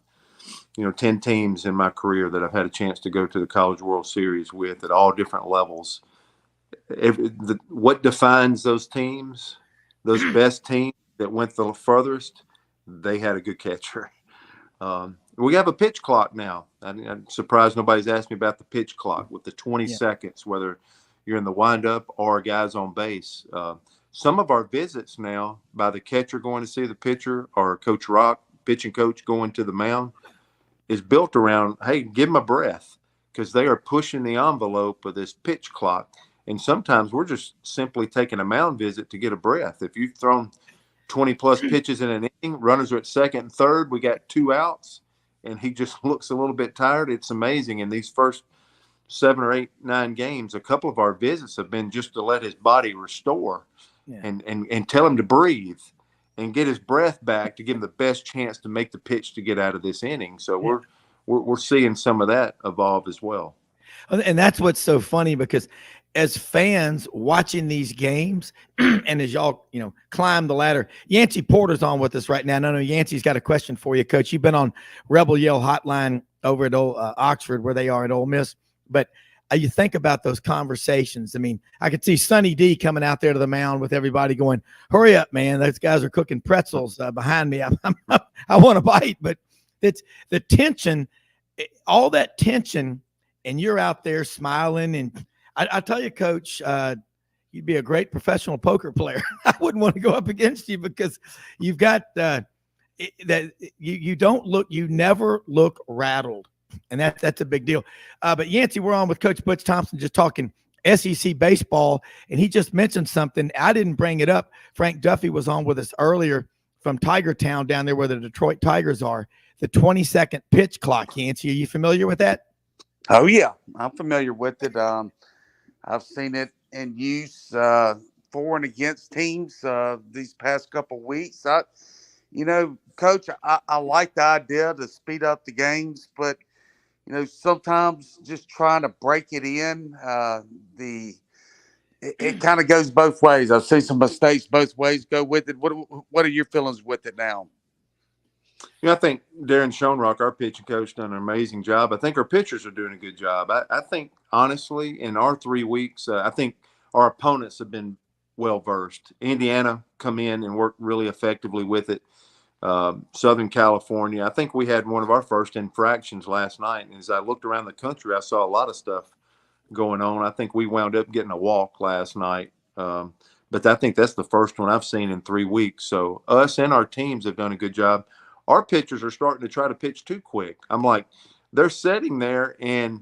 10 teams in my career that I've had a chance to go to the College World Series with at all different levels. What defines those teams, those best teams that went the furthest, they had a good catcher. We have a pitch clock now. I'm surprised nobody's asked me about the pitch clock with the 20 seconds, whether you're in the windup or guys on base. Some of our visits now by the catcher going to see the pitcher or Coach Rock, pitching coach, going to the mound is built around, hey, give them a breath, because they are pushing the envelope of this pitch clock. And sometimes we're just simply taking a mound visit to get a breath. If you've thrown 20-plus pitches in an inning, runners are at second and third, we got 2 outs, and he just looks a little bit tired. It's amazing. In these first 7 or 8, 9 games, a couple of our visits have been just to let his body restore and tell him to breathe and get his breath back to give him the best chance to make the pitch to get out of this inning. So we're seeing some of that evolve as well. And that's what's so funny, because as fans watching these games and as y'all, climb the ladder, Yancy Porter's on with us right now. I know Yancy's got a question for you, Coach. You've been on Rebel Yell Hotline over at Oxford, where they are at Ole Miss. But you think about those conversations. I mean, I could see Sonny D coming out there to the mound with everybody going, hurry up, man. Those guys are cooking pretzels behind me. I want to bite. But it's the tension, all that tension, and you're out there smiling. And I tell you, Coach, you'd be a great professional poker player. I wouldn't want to go up against you, because you've got that you never look rattled. And that's a big deal. But Yancy, we're on with Coach Butch Thompson, just talking SEC baseball. And he just mentioned something. I didn't bring it up. Frank Duffy was on with us earlier from Tiger Town down there where the Detroit Tigers are. The 20-second pitch clock, Yancy. Are you familiar with that? Oh, yeah. I'm familiar with it. I've seen it in use for and against teams these past couple of weeks. Coach, I like the idea to speed up the games, but sometimes just trying to break it in, it kind of goes both ways. I've seen some mistakes both ways go with it. What are your feelings with it now? I think Darren Schoenrock, our pitching coach, done an amazing job. I think our pitchers are doing a good job. I think, honestly, in our 3 weeks, I think our opponents have been well-versed. Indiana come in and work really effectively with it. Southern California, I think we had one of our first infractions last night. And as I looked around the country, I saw a lot of stuff going on. I think we wound up getting a walk last night. But I think that's the first one I've seen in 3 weeks. So us and our teams have done a good job. Our pitchers are starting to try to pitch too quick. I'm like, they're sitting there and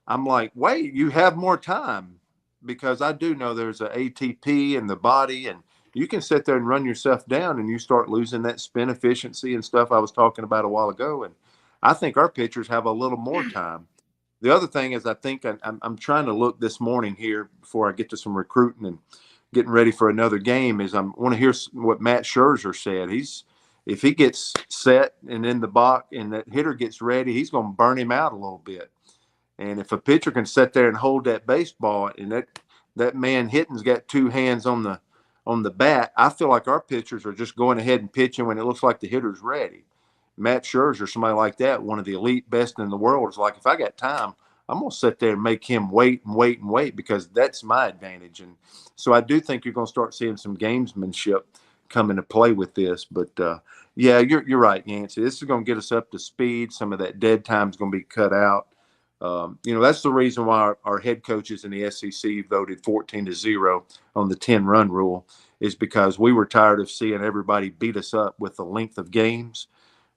I'm like, wait, you have more time, because I do know there's an ATP in the body, and you can sit there and run yourself down and you start losing that spin efficiency and stuff I was talking about a while ago. And I think our pitchers have a little more time. The other thing is, I think I'm trying to look this morning here before I get to some recruiting and getting ready for another game, is I want to hear what Matt Scherzer said. If he gets set and in the box and that hitter gets ready, he's going to burn him out a little bit. And if a pitcher can sit there and hold that baseball, and that man hitting's got 2 hands on the bat, I feel like our pitchers are just going ahead and pitching when it looks like the hitter's ready. Matt Scherzer, somebody like that, one of the elite best in the world, is like, if I got time, I'm going to sit there and make him wait and wait and wait, because that's my advantage. And so I do think you're going to start seeing some gamesmanship come into play with this. But yeah, you're right, Yancy. This is going to get us up to speed. Some of that dead time is going to be cut out. That's the reason why our head coaches in the SEC voted 14-0 on the 10-run rule, is because we were tired of seeing everybody beat us up with the length of games.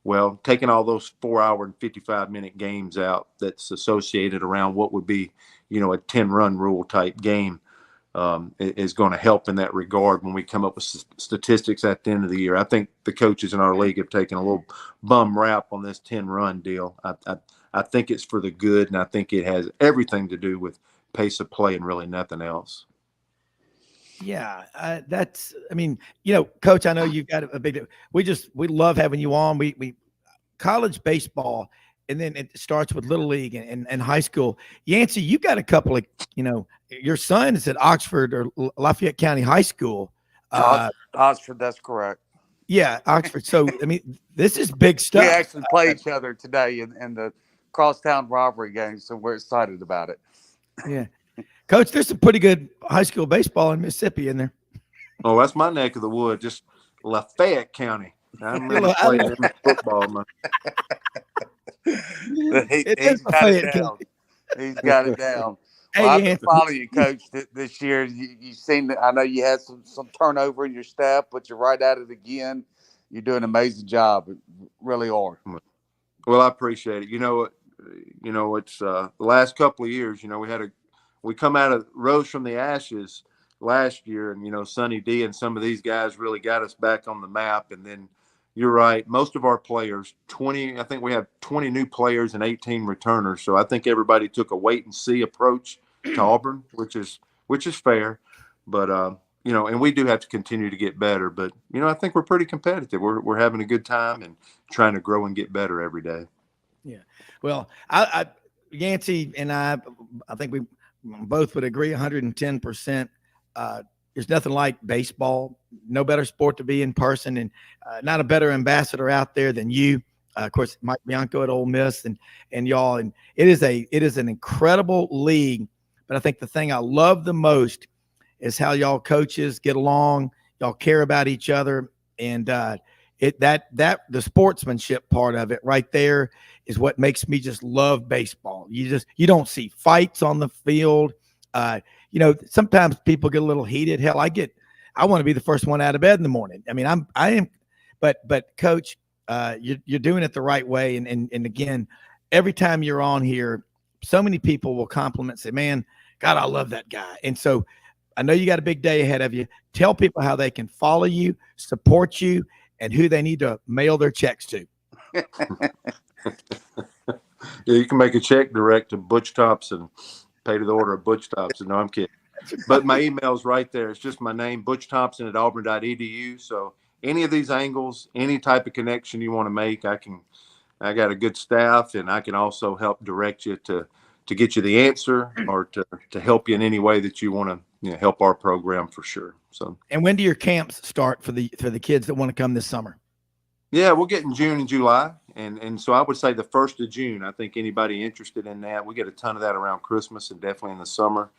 Well, taking all those 4-hour and 55-minute games out that's associated around what would be, a 10-run rule type game, is going to help in that regard when we come up with statistics at the end of the year. I think the coaches in our league have taken a little bum rap on this 10-run deal. I think it's for the good, and I think it has everything to do with pace of play and really nothing else. Yeah, Coach, I know you've got a big, we love having you on. We college baseball, and then it starts with Little League and high school. Yancy, you got a couple of, your son is at Oxford or Lafayette County High School. Oxford, that's correct. Yeah, Oxford. So, I mean, this is big stuff. We actually play each other today in the crosstown rivalry game, so we're excited about it. Yeah. Coach, there's some pretty good high school baseball in Mississippi in there. Oh, that's my neck of the wood, just Lafayette County. I remember playing in football. Man. He's got it down. He's got it down. Well, I've been following you, Coach, this year. You've seen – I know you had some turnover in your staff, but you're right at it again. You're doing an amazing job. Really are. Well, I appreciate it. You know, it's the last couple of years, you know, we come out of rose from the ashes last year, and, Sonny D and some of these guys really got us back on the map. And then you're right. Most of our players, I think we have 20 new players and 18 returners. So I think everybody took a wait and see approach to Auburn, which is fair. But, and we do have to continue to get better. But, I think we're pretty competitive. We're having a good time and trying to grow and get better every day. Yeah. Well, Yancy and I think we both would agree 110%. There's nothing like baseball. No better sport to be in person, and not a better ambassador out there than you. Of course, Mike Bianco at Ole Miss and y'all. And it is an incredible league. But I think the thing I love the most is how y'all coaches get along. Y'all care about each other, and the sportsmanship part of it right there is what makes me just love baseball. You don't see fights on the field. Sometimes people get a little heated. Hell, I want to be the first one out of bed in the morning. I mean, I am, but Coach, you're doing it the right way. And again, every time you're on here, so many people will compliment, say, man, God, I love that guy. And so I know you got a big day ahead of you. Tell people how they can follow you, support you, and who they need to mail their checks to. Yeah, you can make a check direct to Butch Thompson. Pay to the order of Butch Thompson. No, I'm kidding. But my email's right there. It's just my name, Butch Thompson at auburn.edu. So any of these angles, any type of connection you want to make, I got a good staff, and I can also help direct you to get you the answer, or to help you in any way that you want to help our program, for sure. So. And when do your camps start for the kids that want to come this summer? Yeah, we'll get in June and July. And so I would say the 1st of June. I think anybody interested in that, we get a ton of that around Christmas and definitely in the summer.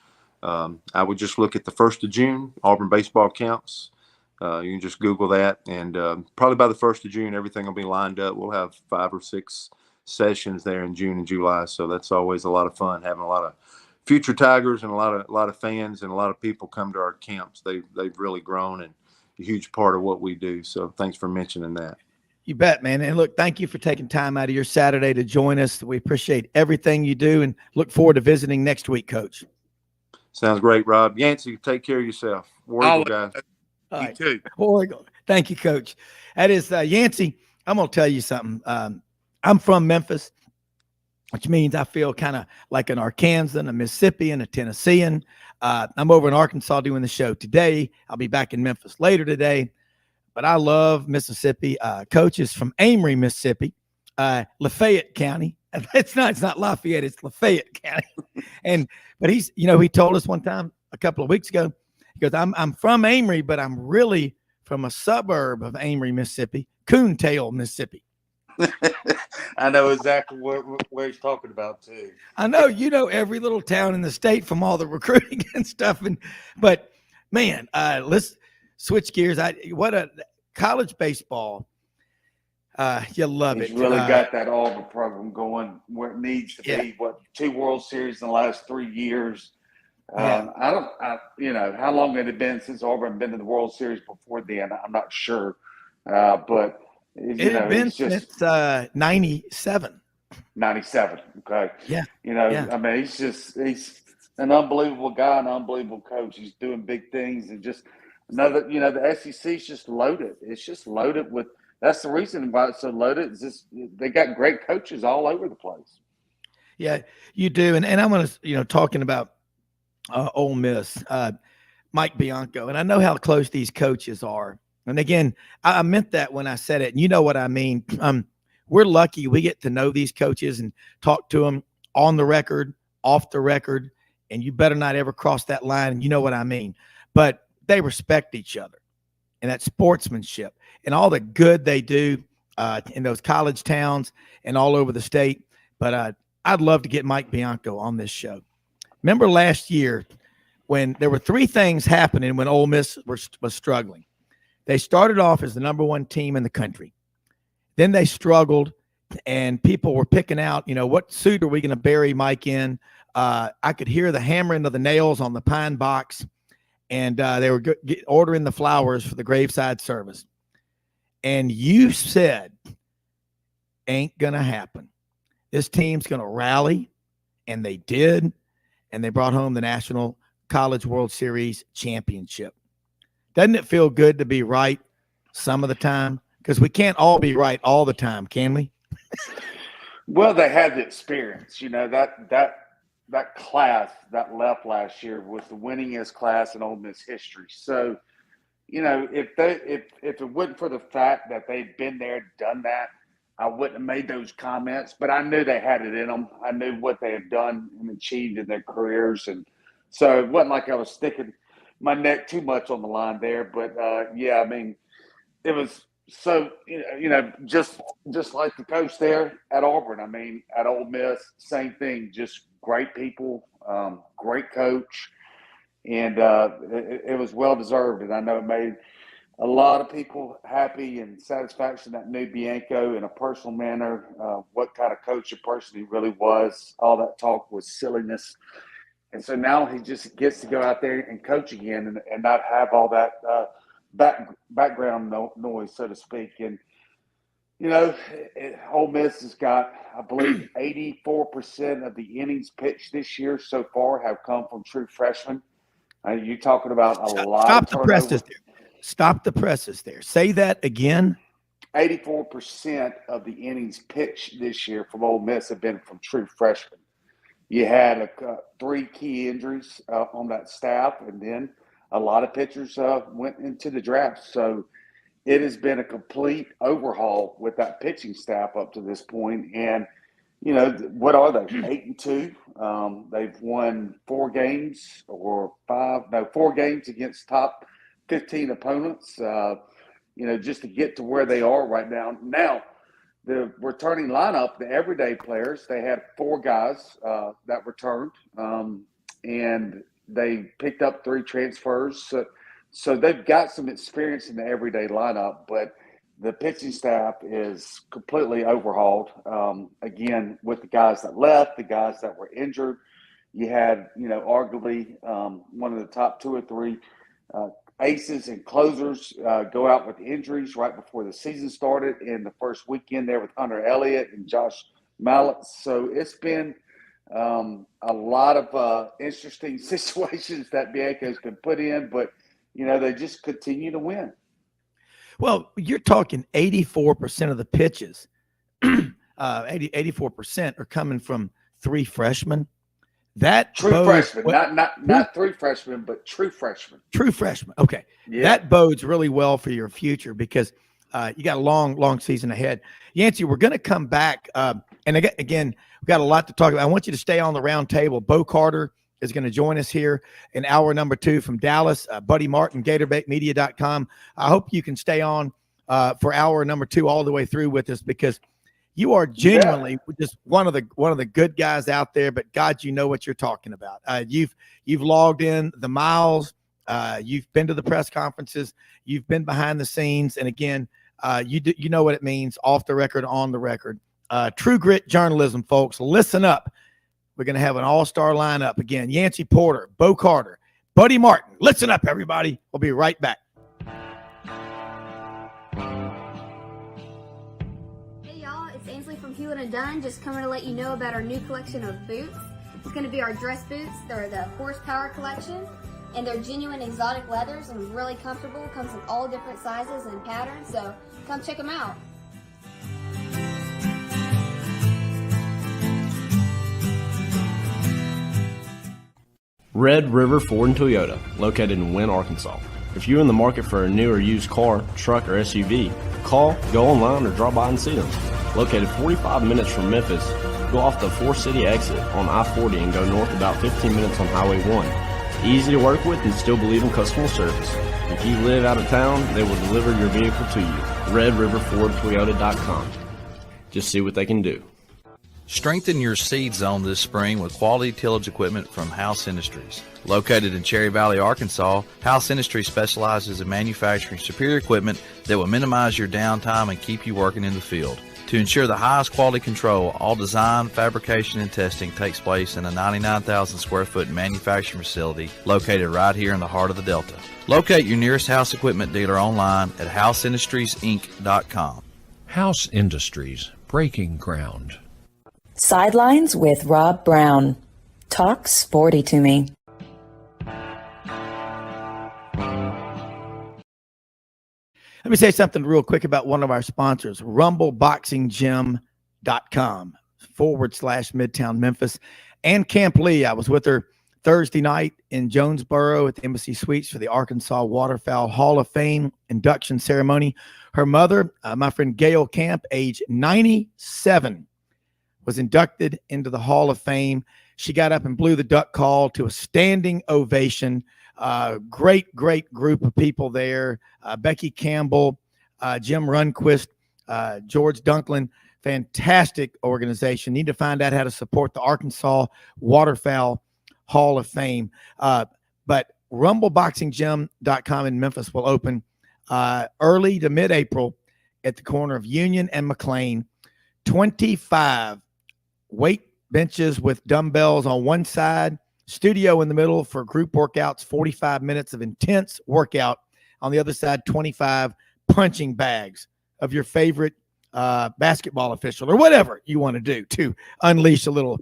I would just look at the 1st of June, Auburn baseball camps. You can just Google that. And probably by the 1st of June, everything will be lined up. We'll have 5 or 6 sessions there in June and July. So that's always a lot of fun, having a lot of future Tigers and a lot of fans and a lot of people come to our camps. They've really grown and a huge part of what we do. So thanks for mentioning that. You bet, man. And look, thank you for taking time out of your Saturday to join us. We appreciate everything you do and look forward to visiting next week, Coach. Sounds great, Rob. Yancy, take care of yourself. War Eagle, guys. All right. You too. War Eagle. Thank you, Coach. That is Yancy. I'm going to tell you something. I'm from Memphis, which means I feel kind of like an Arkansan, a Mississippian, a Tennessean. I'm over in Arkansas doing the show today. I'll be back in Memphis later today. But I love Mississippi. Coach is from Amory, Mississippi, Lafayette County. It's not Lafayette, it's Lafayette County. But he's, he told us one time a couple of weeks ago, he goes, I'm from Amory, but I'm really from a suburb of Amory, Mississippi, Coontail, Mississippi. I know exactly where he's talking about too. I know every little town in the state from all the recruiting and stuff. But man, let's switch gears. What a college baseball. You love it. He's really got that Auburn program going where it needs to be. 2 World Series in the last 3 years. How long had it been since Auburn been in the World Series before then? I'm not sure. But it had been since 97. 97. Okay. Yeah. I mean, he's an unbelievable guy, an unbelievable coach. He's doing big things, and just another, the SEC is just loaded. It's just loaded with. That's the reason why it's so loaded. Is just they got great coaches all over the place. Yeah, you do. And I'm going to, talking about Ole Miss, Mike Bianco, and I know how close these coaches are. And again, I meant that when I said it, and you know what I mean. We're lucky we get to know these coaches and talk to them on the record, off the record, and you better not ever cross that line. And you know what I mean. But they respect each other. and that sportsmanship and all the good they do in those college towns and all over the state. But I'd love to get Mike Bianco on this show. Remember last year when there were three things happening when Ole Miss was struggling. They started off as the number one team in the country. Then they struggled, and people were picking out, what suit are we going to bury Mike in? I could hear the hammering of the nails on the pine box, and they were ordering the flowers for the graveside service. And you said, ain't going to happen. This team's going to rally, and they did, and they brought home the National College World Series championship. Doesn't it feel good to be right some of the time? Because we can't all be right all the time, can we? Well, they had the experience. That class that left last year was the winningest class in Ole Miss history. So, if it wasn't for the fact that they'd been there, done that, I wouldn't have made those comments. But I knew they had it in them. I knew what they had done and achieved in their careers, and so it wasn't like I was sticking my neck too much on the line there. But it was. So, just like the coach there at Auburn, at Ole Miss, same thing, just great people, great coach, and it was well-deserved. And I know it made a lot of people happy and satisfaction that knew Bianco in a personal manner, what kind of coach and person he really was. All that talk was silliness. And so now he just gets to go out there and coach again and not have all that background noise, so to speak. And Ole Miss has got, I believe, 84% of the innings pitched this year so far have come from true freshmen. You're talking about a lot. Stop the presses there. Stop the presses there. Say that again. 84% of the innings pitched this year from Ole Miss have been from true freshmen. You had 3 key injuries on that staff, and then a lot of pitchers went into the draft. So it has been a complete overhaul with that pitching staff up to this point. And, what are they, 8-2? They've won 4 games against top 15 opponents, just to get to where they are right now. Now, the returning lineup, the everyday players, they had 4 guys that returned, and they picked up 3 transfers. So they've got some experience in the everyday lineup, but the pitching staff is completely overhauled. Again, with the guys that left, the guys that were injured, you had, arguably one of the top 2 or 3 aces and closers go out with injuries right before the season started in the first weekend there with Hunter Elliott and Josh Mallett. So it's been a lot of interesting situations that Bianco's been put in, but, they just continue to win. Well, you're talking 84% of the pitches, 84% are coming from 3 freshmen. That true freshmen, not 3 freshmen, but true freshmen. True freshmen. Okay. Yeah. That bodes really well for your future because you got a long season ahead. Yancy, we're going to come back. And again, we've got a lot to talk about. I want you to stay on the round table. Bo Carter is going to join us here in hour number 2 from Dallas. Buddy Martin, GatorbaitMedia.com. I hope you can stay on for hour number 2 all the way through with us because you are genuinely just one of the good guys out there. But God, you know what you're talking about. You've logged in the miles. You've been to the press conferences. You've been behind the scenes, and again, you know what it means off the record, on the record. True grit journalism, folks. Listen up. We're going to have an all-star lineup again. Yancy Porter, Bo Carter, Buddy Martin. Listen up, everybody. We'll be right back. Hey, y'all. It's Ainsley from Hewlett & Dunn. Just coming to let you know about our new collection of boots. It's going to be our dress boots. They're the Horsepower collection, and they're genuine exotic leathers and really comfortable. Comes in all different sizes and patterns, so come check them out. Red River Ford and Toyota, located in Wynne, Arkansas. If you're in the market for a new or used car, truck, or SUV, call, go online, or drop by and see them. Located 45 minutes from Memphis, go off the 4-city exit on I-40 and go north about 15 minutes on Highway 1. Easy to work with and still believe in customer service. If you live out of town, they will deliver your vehicle to you. RedRiverFordToyota.com. Just see what they can do. Strengthen your seed zone this spring with quality tillage equipment from House Industries. Located in Cherry Valley, Arkansas, House Industries specializes in manufacturing superior equipment that will minimize your downtime and keep you working in the field. To ensure the highest quality control, all design, fabrication, and testing takes place in a 99,000 square foot manufacturing facility located right here in the heart of the Delta. Locate your nearest House equipment dealer online at houseindustriesinc.com. House Industries, breaking ground. Sidelines with Rob Browne. Talk sporty to me. Let me say something real quick about one of our sponsors, rumbleboxinggym.com/Midtown Memphis, and Camp Lee. I was with her Thursday night in Jonesboro at the Embassy Suites for the Arkansas Waterfowl Hall of Fame induction ceremony. Her mother, my friend Gail Camp, age 97, was inducted into the Hall of Fame. She got up and blew the duck call to a standing ovation. Great group of people there. Becky Campbell, Jim Runquist, George Dunklin. Fantastic organization. Need to find out how to support the Arkansas Waterfowl Hall of Fame. But rumbleboxinggym.com in Memphis will open early to mid-April at the corner of Union and McLean. 25 weight benches with dumbbells on one side, studio in the middle for group workouts, 45 minutes of intense workout. On the other side, 25 punching bags of your favorite basketball official or whatever you want to do to unleash a little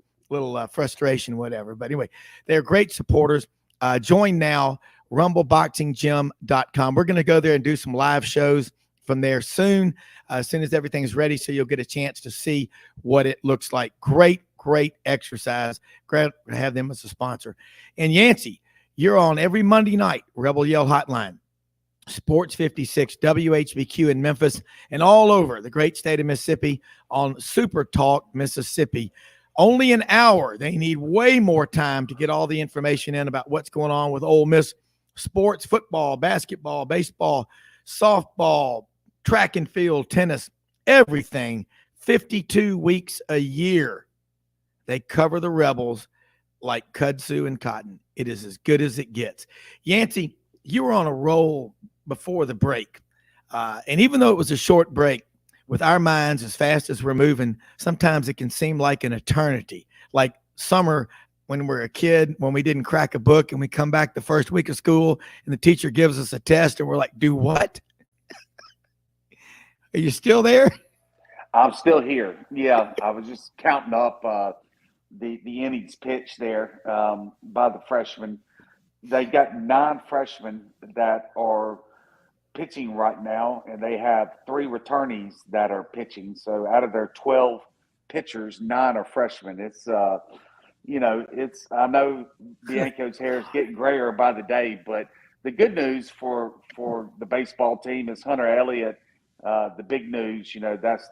frustration, whatever. But anyway, they're great supporters. Join now, rumbleboxinggym.com. We're going to go there and do some live shows from there soon, as soon as everything's ready, so you'll get a chance to see what it looks like. Great exercise. Great to have them as a sponsor. And Yancy, you're on every Monday night, Rebel Yell Hotline, Sports 56, WHBQ in Memphis, and all over the great state of Mississippi on Super Talk Mississippi. Only an hour. They need way more time to get all the information in about what's going on with Ole Miss sports, football, basketball, baseball, softball, track and field, tennis, everything. 52 weeks a year. They cover the Rebels like kudzu and cotton. It is as good as it gets. Yancy, you were on a roll before the break. And even though it was a short break, with our minds as fast as we're moving, sometimes it can seem like an eternity, like summer when we're a kid, when we didn't crack a book and we come back the first week of school and the teacher gives us a test and we're like, do what? Are you still there? I'm still here. Yeah, I was just counting up the innings pitched there by the freshmen. They got 9 freshmen that are pitching right now, and they have 3 returnees that are pitching. So out of their 12 pitchers, 9 are freshmen. It's I know Bianco's hair is getting grayer by the day, but the good news for the baseball team is Hunter Elliott. The big news, that's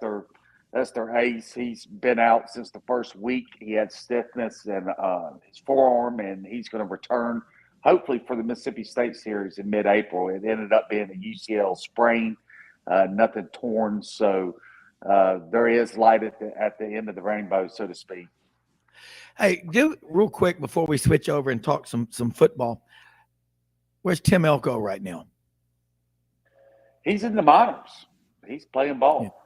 their ace. He's been out since the first week. He had stiffness in his forearm, and he's going to return hopefully for the Mississippi State Series in mid-April. It ended up being a UCL sprain, nothing torn. So there is light at the end of the rainbow, so to speak. Hey, real quick before we switch over and talk some football. Where's Tim Elko right now? He's in the minors. He's playing ball.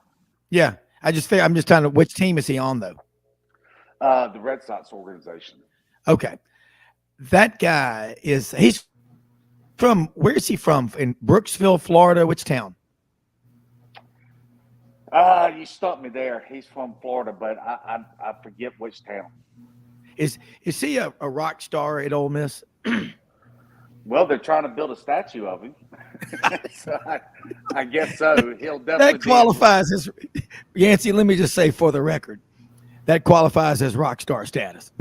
Yeah. I'm just trying to, which team is he on though? The Red Sox organization. Okay. That guy he's from, where is he from? In Brooksville, Florida. Which town? You stumped me there. He's from Florida, but I forget which town. Is he a rock star at Ole Miss? Well, they're trying to build a statue of him. So I guess so. He'll definitely. That qualifies as Yancy. Let me just say for the record, that qualifies as rock star status.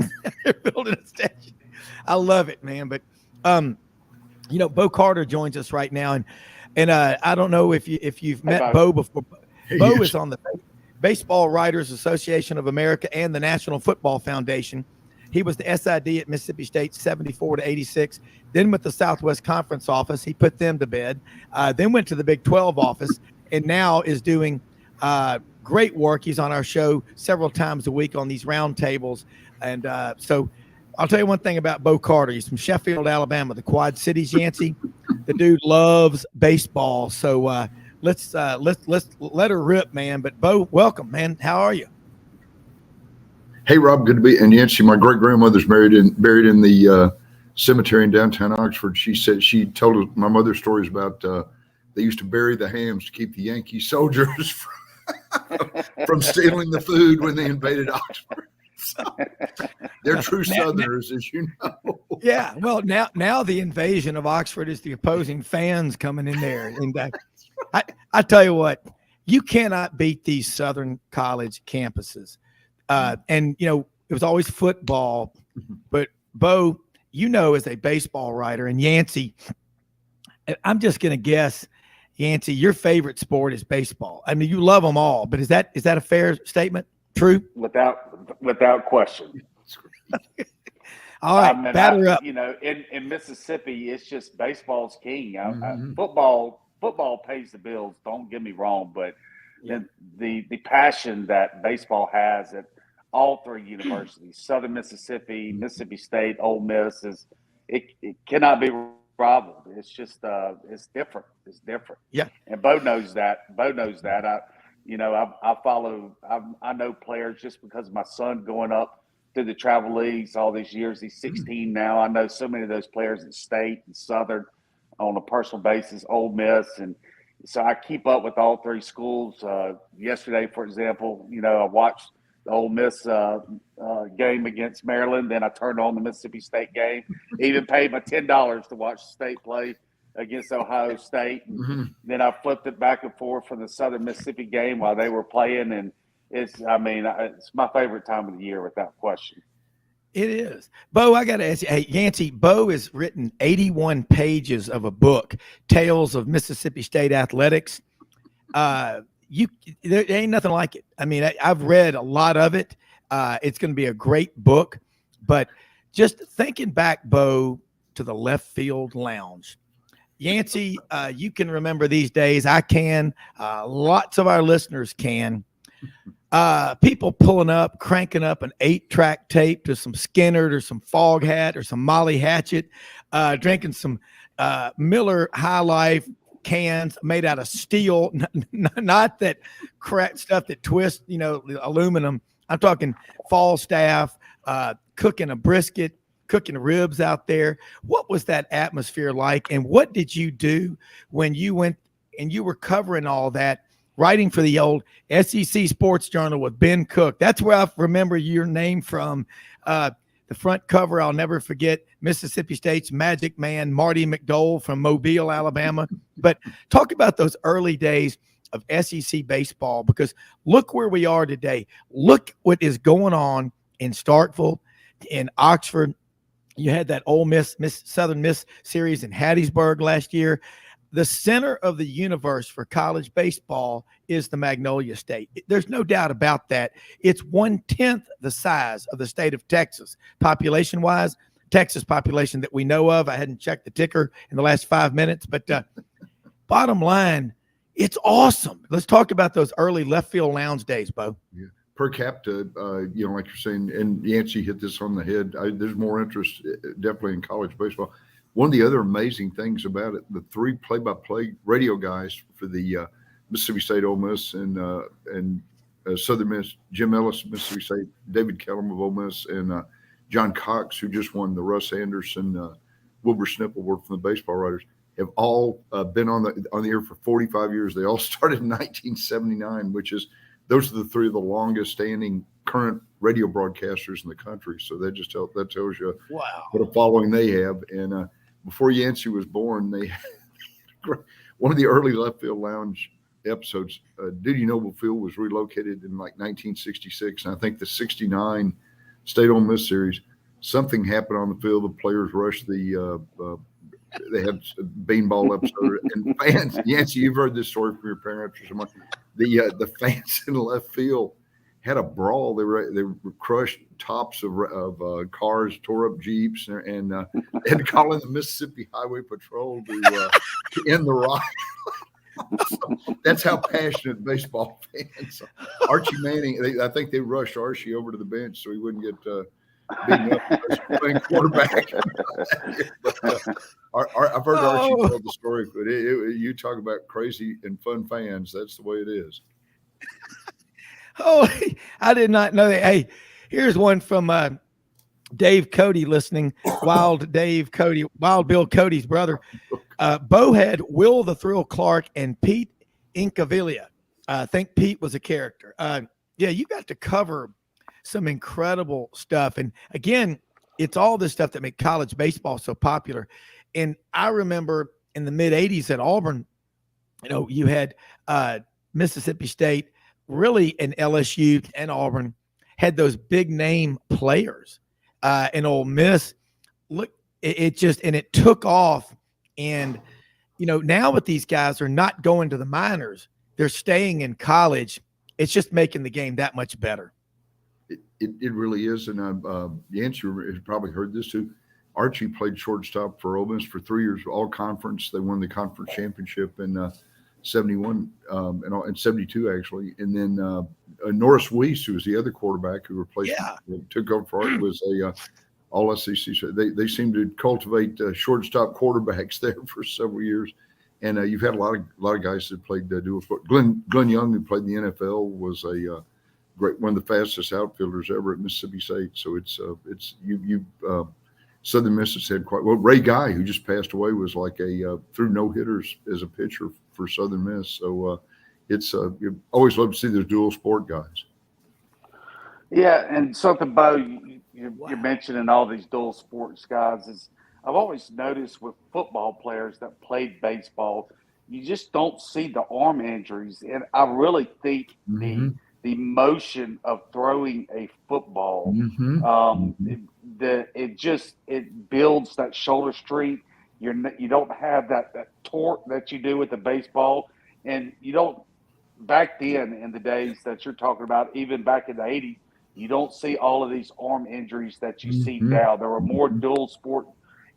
They're building a statue. I love it, man. But Bo Carter joins us right now, and I don't know if you've met Bo before. Bo is on the Baseball Writers Association of America and the National Football Foundation. He was the SID at Mississippi State 74-86. Then with the Southwest Conference office, he put them to bed. Then went to the Big 12 office, and now is doing great work. He's on our show several times a week on these round tables. And so I'll tell you one thing about Bo Carter. He's from Sheffield, Alabama, the Quad Cities, Yancy. The dude loves baseball. So let's let her rip, man. But Bo, welcome, man. How are you? Hey, Rob, good to be. And Yancy, my great grandmother's buried in the cemetery in downtown Oxford. She told my mother stories about they used to bury the hams to keep the Yankee soldiers from stealing the food when they invaded Oxford. So, they're true Southerners, as you know. Yeah, well, now the invasion of Oxford is the opposing fans coming in there. And I tell you what, you cannot beat these Southern college campuses. And, you know, it was always football. But, Bo, you know, as a baseball writer, and Yancy, I'm just going to guess, Yancy, your favorite sport is baseball. I mean, you love them all, but is that a fair statement? True? Without question. All right, batter up. You know, in Mississippi, it's just baseball's king. Football pays the bills. Don't get me wrong, but the passion that baseball has at all three universities, Southern Mississippi, Mississippi State, Ole Miss, it cannot be rivaled. It's just it's different. It's different. Yeah. And Bo knows that. I know players just because of my son going up through the travel leagues all these years. He's 16 now. I know so many of those players at State and Southern on a personal basis, Ole Miss. And so I keep up with all three schools. Yesterday, for example, you know, I watched the Ole Miss game against Maryland. Then I turned on the Mississippi State game. Even paid my $10 to watch State play against Ohio State. And then I flipped it back and forth from the Southern Mississippi game while they were playing. And it's my favorite time of the year without question. It is. Bo, I got to ask you, hey, Yancy, Bo has written 81 pages of a book, Tales of Mississippi State Athletics. There ain't nothing like it. I mean, I've read a lot of it. It's going to be a great book. But just thinking back, Bo, to the left field lounge. Yancy, you can remember these days. I can. Lots of our listeners can. People pulling up, cranking up an 8-track tape to some Skinner or some Foghat or some Molly Hatchet, drinking some Miller High Life cans made out of steel, not that crack stuff that twists, you know, aluminum. I'm talking Falstaff, cooking a brisket, cooking ribs out there. What was that atmosphere like? And what did you do when you went and you were covering all that, writing for the old SEC Sports Journal with Ben Cook? That's where I remember your name from. The front cover, I'll never forget, Mississippi State's Magic Man, Marty McDowell from Mobile, Alabama. But talk about those early days of SEC baseball, because look where we are today. Look what is going on in Starkville, in Oxford. You had that Ole Miss Southern Miss series in Hattiesburg last year. The center of the universe for college baseball is the Magnolia State. There's no doubt about that. It's 1/10 the size of the state of Texas, population-wise. Texas population that we know of. I hadn't checked the ticker in the last 5 minutes, but bottom line, it's awesome. Let's talk about those early left field lounge days, Bo. Yeah. Per capita, you know, like you're saying, and Yancy hit this on the head. There's more interest definitely in college baseball. One of the other amazing things about it, the 3 play-by-play radio guys for the Mississippi State, Ole Miss, and Southern Miss, Jim Ellis, Mississippi State, David Kellum of Ole Miss, and John Cox, who just won the Russ Anderson, Wilbur Snip Award from the baseball writers, have all been on the air for 45 years. They all started in 1979, those are the 3 of the longest standing current radio broadcasters in the country. So that tells you what a following they have. And before Yancy was born, they had one of the early left field lounge episodes. Duty Noble Field was relocated in like 1966. And I think the 69 State Ole Miss series, something happened on the field. The players rushed they had a beanball episode, and fans, Yancy, you've heard this story from your parents or someone. The fans in left field had a brawl. They were crushed tops of cars, tore up Jeeps, and had to call in the Mississippi Highway Patrol to end the riot. So that's how passionate baseball fans are. Archie Manning, I think they rushed Archie over to the bench so he wouldn't get beaten up playing quarterback. But, I've heard Archie tell the story, but you talk about crazy and fun fans. That's the way it is. Oh, I did not know that. Hey, here's one from Dave Cody listening. Wild Bill Cody's brother. Bo had Will the Thrill Clark and Pete Incaviglia. I think Pete was a character. Yeah, you got to cover some incredible stuff. And again, it's all this stuff that made college baseball so popular. And I remember in the mid 80s at Auburn, you had Mississippi State, really, and LSU and Auburn had those big name players. And Ole Miss, look, it took off. And, now with these guys are not going to the minors, they're staying in college. It's just making the game that much better. It really is. And Yancy has probably heard this too. Archie played shortstop for Ole Miss for 3 years, all conference. They won the conference championship in 71 and 72 actually. And then Norris Weiss, who was the other quarterback who replaced took over for Archie, was a all SEC. So they seem to cultivate shortstop quarterbacks there for several years. And you've had a lot of guys that played dual sport. Glenn Young, who played in the NFL, was a one of the fastest outfielders ever at Mississippi State. So it's Southern Miss has had quite well. Ray Guy, who just passed away, was like threw no hitters as a pitcher for Southern Miss. So it's you always love to see those dual sport guys. Yeah, and something, Bo, you're mentioning all these dual sports guys. Is I've always noticed with football players that played baseball, you just don't see the arm injuries, and I really think the motion of throwing a football, it builds that shoulder strength. You don't have that torque that you do with the baseball, and you don't. Back then, in the days that you're talking about, even back in the 80s, you don't see all of these arm injuries that you see now. There were more dual sport,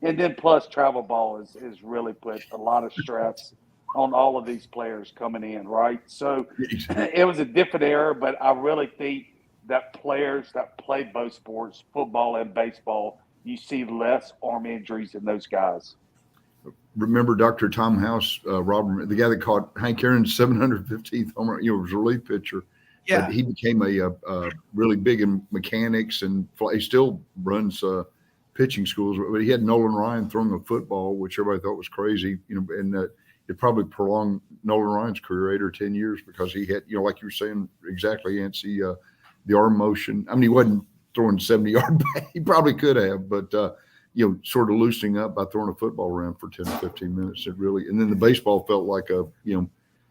and then plus travel ball is really put a lot of stress on all of these players coming in, right? So it was a different era, but I really think that players that play both sports, football and baseball, you see less arm injuries in those guys. Remember Dr. Tom House, Robert, the guy that caught Hank Aaron's 715th home run, was a relief pitcher. Yeah. But he became a really big in mechanics, and he still runs pitching schools. But he had Nolan Ryan throwing the football, which everybody thought was crazy, and it probably prolonged Nolan Ryan's career 8 or 10 years because he had, like you were saying exactly, Yancy, the arm motion. I mean, he wasn't throwing 70-yard back. He probably could have, but sort of loosening up by throwing a football around for 10 or 15 minutes. It really, and then the baseball felt like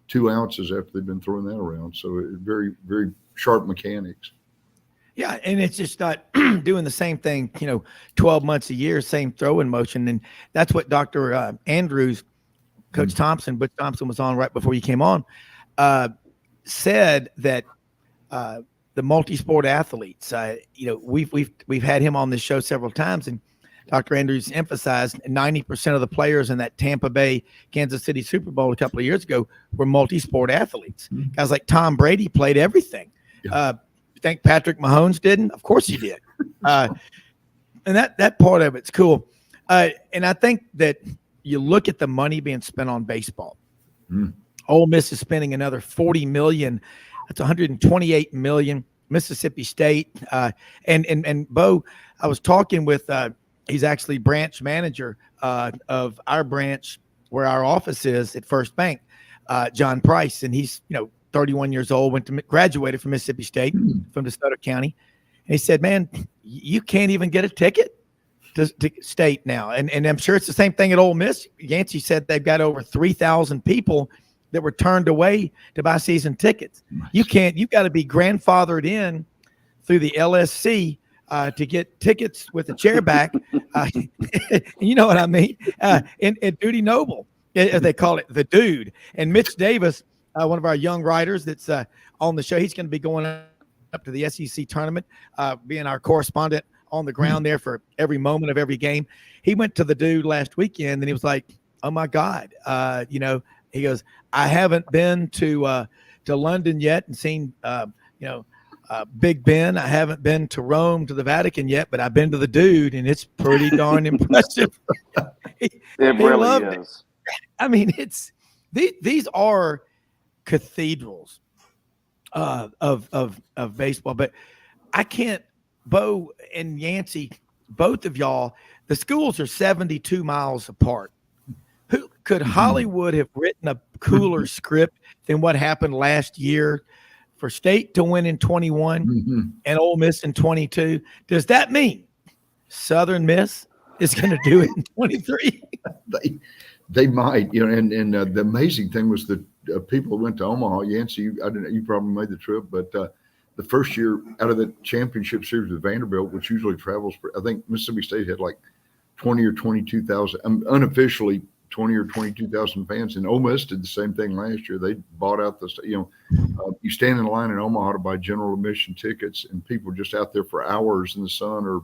2 ounces after they've been throwing that around. So it very, very sharp mechanics. Yeah, and it's just not doing the same thing, 12 months a year, same throwing motion. And that's what Dr. Andrews, Coach Thompson, Butch Thompson was on right before you came on, said that the multi-sport athletes, we've had him on this show several times, and Dr. Andrews emphasized 90% of the players in that Tampa Bay, Kansas City Super Bowl a couple of years ago were multi-sport athletes. Guys like Tom Brady played everything. You think Patrick Mahomes didn't? Of course he did. And that part of it's cool. And I think that you look at the money being spent on baseball. Ole Miss is spending another $40 million. That's $128 million. Mississippi State. And Bo, I was talking with he's actually branch manager of our branch where our office is at First Bank, John Price. And he's, 31 years old, graduated from Mississippi State from DeSoto County. And he said, man, you can't even get a ticket to state now. And I'm sure it's the same thing at Ole Miss. Yancy said they've got over 3,000 people that were turned away to buy season tickets. Nice. You've got to be grandfathered in through the LSC to get tickets with a chair back. You know what I mean? In Duty Noble, as they call it, the Dude. And Mitch Davis, one of our young writers that's on the show, he's going to be going up to the SEC tournament, being our correspondent on the ground there for every moment of every game. He went to the dude last weekend and he was like, oh my God. He goes, I haven't been to London yet and seen, Big Ben. I haven't been to Rome, to the Vatican yet, but I've been to the dude and it's pretty darn impressive. It really is. I mean, these are cathedrals of baseball, but I can't, Bo and Yancy, both of y'all, the schools are 72 miles apart. Who could Hollywood have written a cooler script than what happened last year for State to win in 21 and Ole Miss in 22? Does that mean Southern Miss is going to do it in 23? They might, and the amazing thing was that people who went to Omaha, Yancy, you probably made the trip, but the first year out of the championship series with Vanderbilt, which usually travels, I think Mississippi State had like 20 or 22,000, unofficially 20 or 22,000 fans, and Ole Miss did the same thing last year. They bought out you stand in line in Omaha to buy general admission tickets, and people just out there for hours in the sun or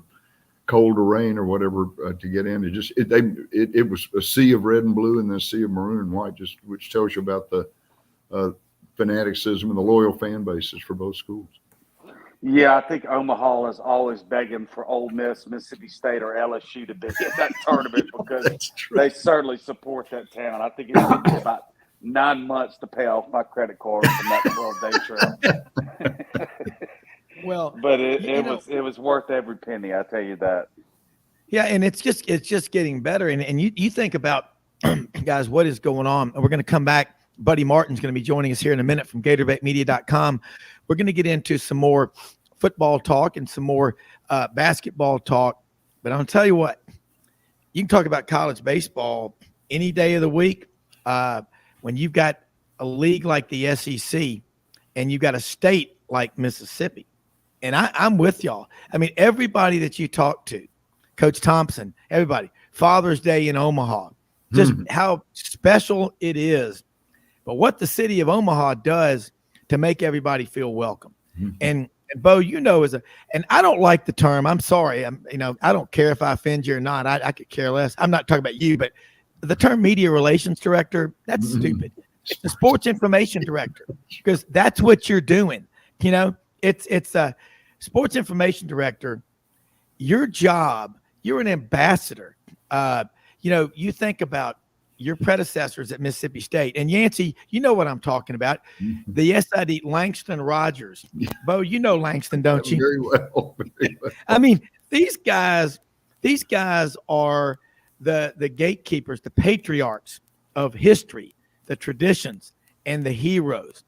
cold or rain or whatever to get in. It was a sea of red and blue and then a sea of maroon and white, which tells you about the fanaticism and the loyal fan bases for both schools. Yeah, I think Omaha is always begging for Ole Miss, Mississippi State, or LSU to be in that tournament because they certainly support that town. I think it took me about 9 months to pay off my credit card from that 12-day trip. Well, but it was worth every penny. I tell you that. Yeah, and it's just getting better. And you think about, guys, what is going on? We're going to come back. Buddy Martin's going to be joining us here in a minute from GatorbaitMedia.com. We're going to get into some more football talk and some more basketball talk. But I'll tell you what, you can talk about college baseball any day of the week. When you've got a league like the SEC and you've got a state like Mississippi. And I'm with y'all. I mean, everybody that you talk to, Coach Thompson, everybody, Father's Day in Omaha, just how special it is. But what the city of Omaha does to make everybody feel welcome. And Bo, and I don't like the term. I'm sorry. I don't care if I offend you or not. I could care less. I'm not talking about you, but the term media relations director, that's stupid. It's the sports information director, because that's what you're doing. It's a sports information director. Your job, you're an ambassador. You think about your predecessors at Mississippi State. And Yancy, you know what I'm talking about. The SID, Langston Rogers. Bo, you know Langston, don't you? Very well. I mean, these guys are the gatekeepers, the patriarchs of history, the traditions, and the heroes.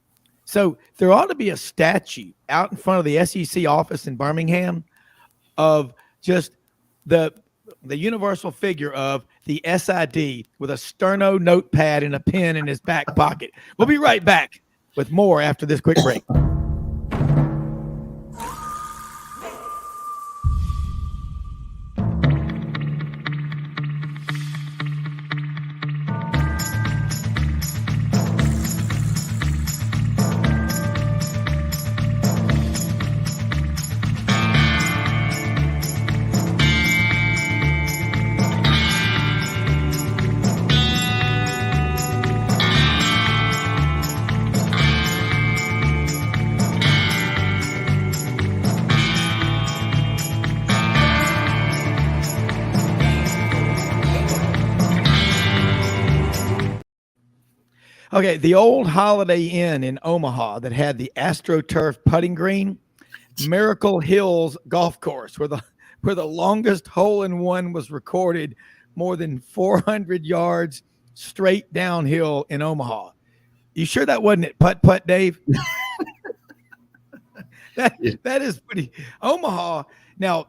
So there ought to be a statue out in front of the SEC office in Birmingham of just the universal figure of the SID with a sterno notepad and a pen in his back pocket. We'll be right back with more after this quick break. Okay, the old Holiday Inn in Omaha that had the AstroTurf putting green, Miracle Hills Golf Course, where the longest hole-in-one was recorded, more than 400 yards straight downhill in Omaha. You sure that wasn't it, putt, Dave? That is pretty. Omaha. Now,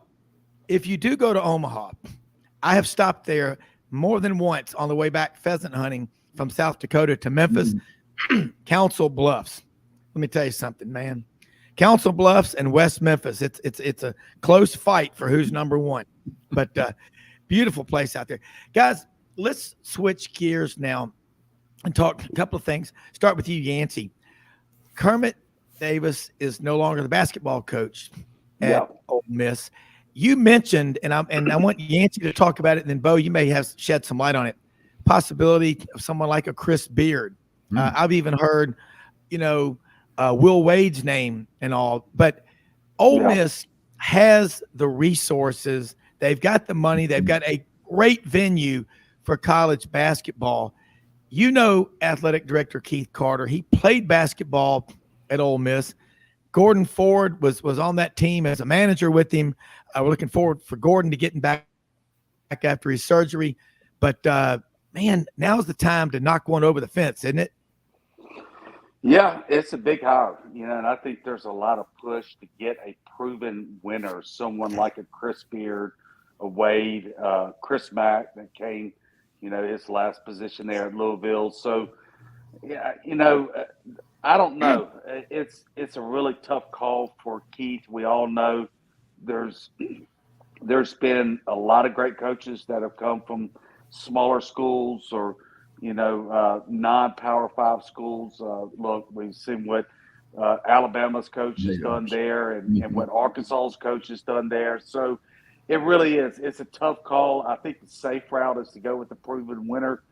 if you do go to Omaha, I have stopped there more than once on the way back pheasant hunting from South Dakota to Memphis. Council Bluffs. Let me tell you something, man. Council Bluffs and West Memphis. It's a close fight for who's number one. But beautiful place out there. Guys, let's switch gears now and talk a couple of things. Start with you, Yancy. Kermit Davis is no longer the basketball coach at Yeah. Ole Miss. You mentioned, and I want Yancy to talk about it, and then Bo, you may have shed some light on it. Possibility of someone like a Chris Beard. I've even heard, Will Wade's name and all, but Ole Miss has the resources. They've got the money. They've got a great venue for college basketball. Athletic director Keith Carter. He played basketball at Ole Miss. Gordon Ford was on that team as a manager with him. We're looking forward for Gordon to getting back after his surgery. But, man, now's the time to knock one over the fence, isn't it? Yeah, it's a big hire, and I think there's a lot of push to get a proven winner, someone like a Chris Beard, a Wade, Chris Mack that came, his last position there at Louisville. So, yeah, I don't know. It's a really tough call for Keith. We all know there's been a lot of great coaches that have come from smaller schools or non-Power 5 schools. Look, we've seen what Alabama's coach has done there and what Arkansas's coach has done there. So it really is. It's a tough call. I think the safe route is to go with the proven winner.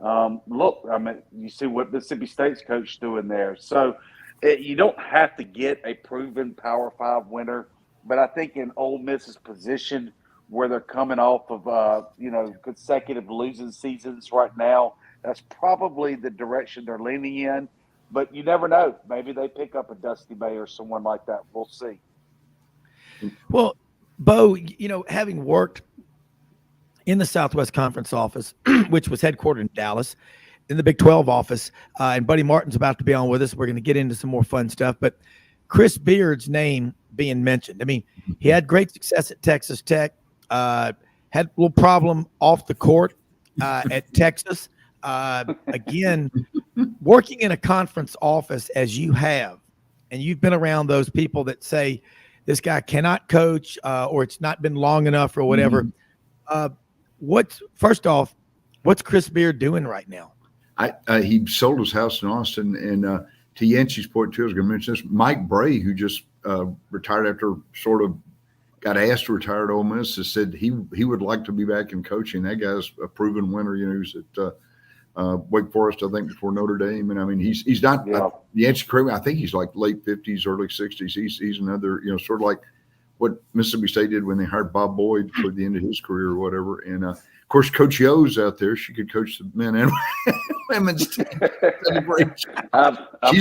You see what Mississippi State's coach is doing there. So you don't have to get a proven Power 5 winner, but I think in Ole Miss's position where they're coming off of, consecutive losing seasons right now, that's probably the direction they're leaning in. But you never know. Maybe they pick up a Dusty May or someone like that. We'll see. Well, Bo, having worked in the Southwest Conference office, which was headquartered in Dallas, in the Big 12 office, and Buddy Martin's about to be on with us. We're going to get into some more fun stuff. But Chris Beard's name being mentioned. I mean, he had great success at Texas Tech, had a little problem off the court at Texas. Again, working in a conference office as you have, and you've been around those people that say this guy cannot coach or it's not been long enough or whatever. What's Chris Beard doing right now? He sold his house in Austin, and to Yancy's point too, I was going to mention this. Mike Bray, who just retired after sort of got asked to retire at Ole Miss, has said he would like to be back in coaching. That guy's a proven winner. He was at Wake Forest, I think, before Notre Dame, and I mean he's not Yancy Kramer. I think he's like late 50s, early 60s. He's another sort of like what Mississippi State did when they hired Bob Boyd for the end of his career or whatever. And of course, Coach Yo's out there. She could coach the men and women's team. She's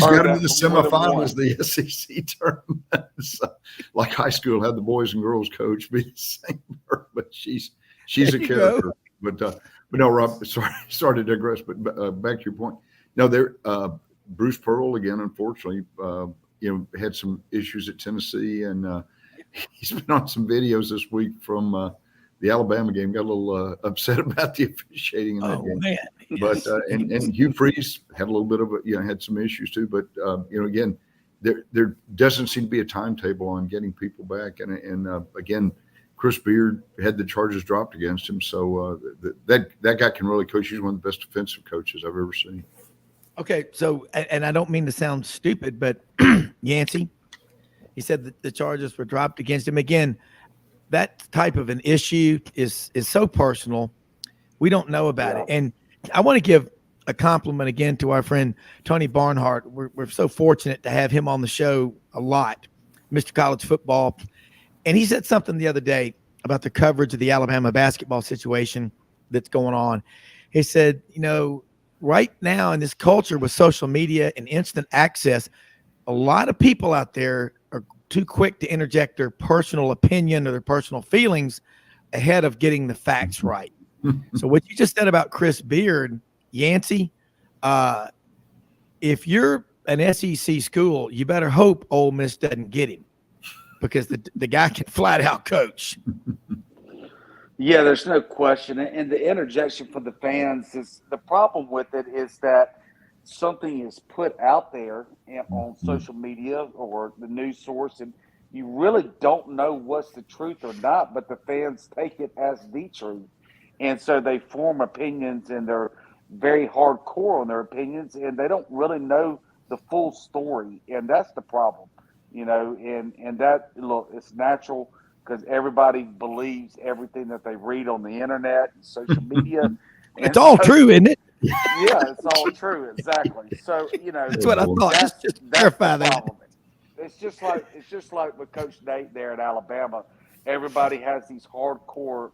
got him in the semifinals, the SEC tournament. So, like high school had the boys and girls coach be the same, but she's a character. But no, Rob, sorry to digress. But back to your point. No, Bruce Pearl again, unfortunately, had some issues at Tennessee, and he's been on some videos this week from the Alabama game. Got a little upset about the officiating in that game. Man. Yes. But and Hugh Freeze had a little bit of had some issues too. But again, there doesn't seem to be a timetable on getting people back. And again, Chris Beard had the charges dropped against him, so that guy can really coach. He's one of the best defensive coaches I've ever seen. Okay, so and I don't mean to sound stupid, but Yancy, he said that the charges were dropped against him. Again, that type of an issue is so personal. We don't know about it. And I want to give a compliment again to our friend Tony Barnhart. We're so fortunate to have him on the show a lot, Mr. College Football. And he said something the other day about the coverage of the Alabama basketball situation that's going on. He said, right now in this culture with social media and instant access, a lot of people out there are too quick to interject their personal opinion or their personal feelings ahead of getting the facts right. So what you just said about Chris Beard, Yancy, if you're an SEC school, you better hope Ole Miss doesn't get him, because the guy can flat out coach. Yeah, there's no question. And the interjection for the fans is the problem with it is that something is put out there on social media or the news source, and you really don't know what's the truth or not, but the fans take it as the truth. And so they form opinions, and they're very hardcore on their opinions, and they don't really know the full story, and that's the problem, and that, look, it's natural because everybody believes everything that they read on the internet and social media. It's all true, isn't it? Yeah, it's all true, exactly. So that's what I thought. Just clarify that. It's just like with Coach Nate there at Alabama. Everybody has these hardcore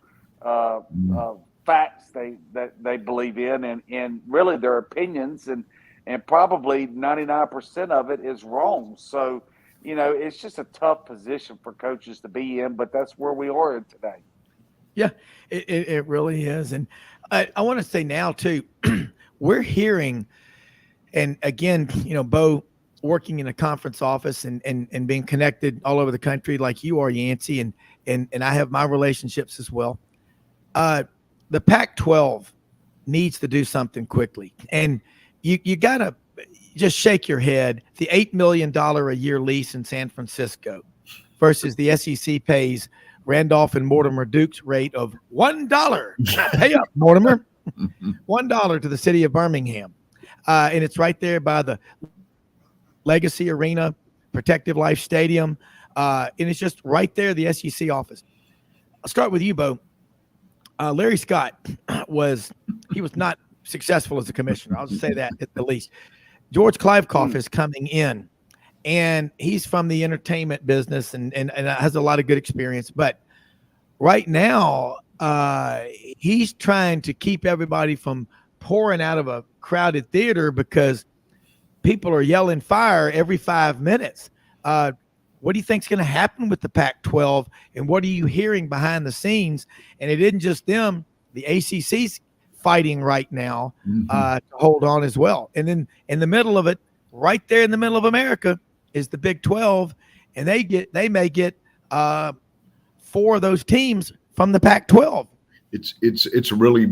facts that they believe in, and really their opinions, and probably 99% of it is wrong. So, it's just a tough position for coaches to be in, but that's where we are in today. Yeah, it really is. And I want to say now too, we're hearing, and again, Bo working in a conference office and being connected all over the country like you are, Yancy, and I have my relationships as well. The Pac-12 needs to do something quickly, and you got to just shake your head. The $8 million a year lease in San Francisco versus the SEC pays Randolph and Mortimer Duke's rate of $1. Pay up, Mortimer. $1 to the city of Birmingham. And it's right there by the Legacy Arena, Protective Life Stadium. And it's just right there, the SEC office. I'll start with you, Bo. Larry Scott was not successful as a commissioner. I'll just say that at the least. George Kliavkoff is coming in, and he's from the entertainment business and has a lot of good experience. But right now, he's trying to keep everybody from pouring out of a crowded theater because people are yelling fire every 5 minutes. What do you think is going to happen with the Pac-12, and what are you hearing behind the scenes? And it isn't just them. The ACC's fighting right now to hold on as well. And then in the middle of it, right there in the middle of America, is the Big 12, and they may get 4 of those teams from the Pac-12. It's a really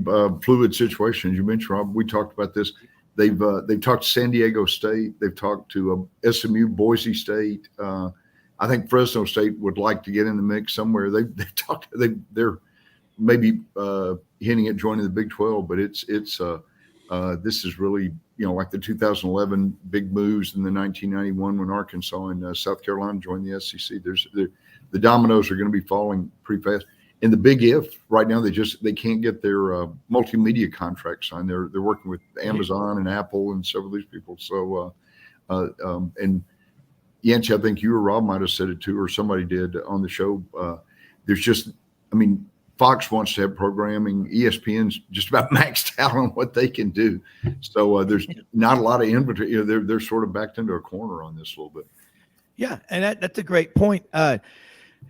fluid situation. As you mentioned, Rob, we talked about this. They've talked to San Diego State. They've talked to SMU, Boise State. I think Fresno State would like to get in the mix somewhere. They're maybe hinting at joining the Big 12, but it's this is really, like the 2011 big moves in the 1991 when Arkansas and South Carolina joined the SEC. The dominoes are going to be falling pretty fast. And the big if right now, they can't get their multimedia contract signed. They're working with Amazon and Apple and several of these people. So and Yancy, I think you or Rob might have said it too, or somebody did on the show. Fox wants to have programming. ESPN's just about maxed out on what they can do. So there's not a lot of inventory. They're sort of backed into a corner on this a little bit. Yeah, and that's a great point.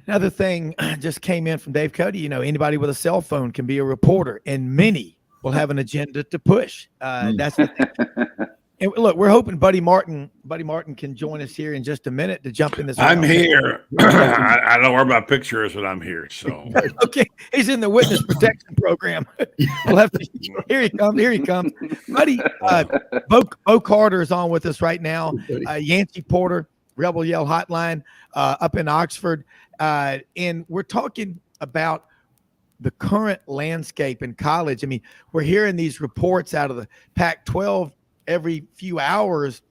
Another thing just came in from Dave Cody. Anybody with a cell phone can be a reporter, and many will have an agenda to push. That's the thing. And look, we're hoping Buddy Martin can join us here in just a minute to jump in this. I'm here. I don't know where my picture is, but I'm here. So okay, he's in the witness protection program. We'll have to. Here he comes, Buddy. Bo Carter is on with us right now. Yancy Porter, Rebel Yell Hotline, up in Oxford, and we're talking about the current landscape in college. We're hearing these reports out of the Pac-12 every few hours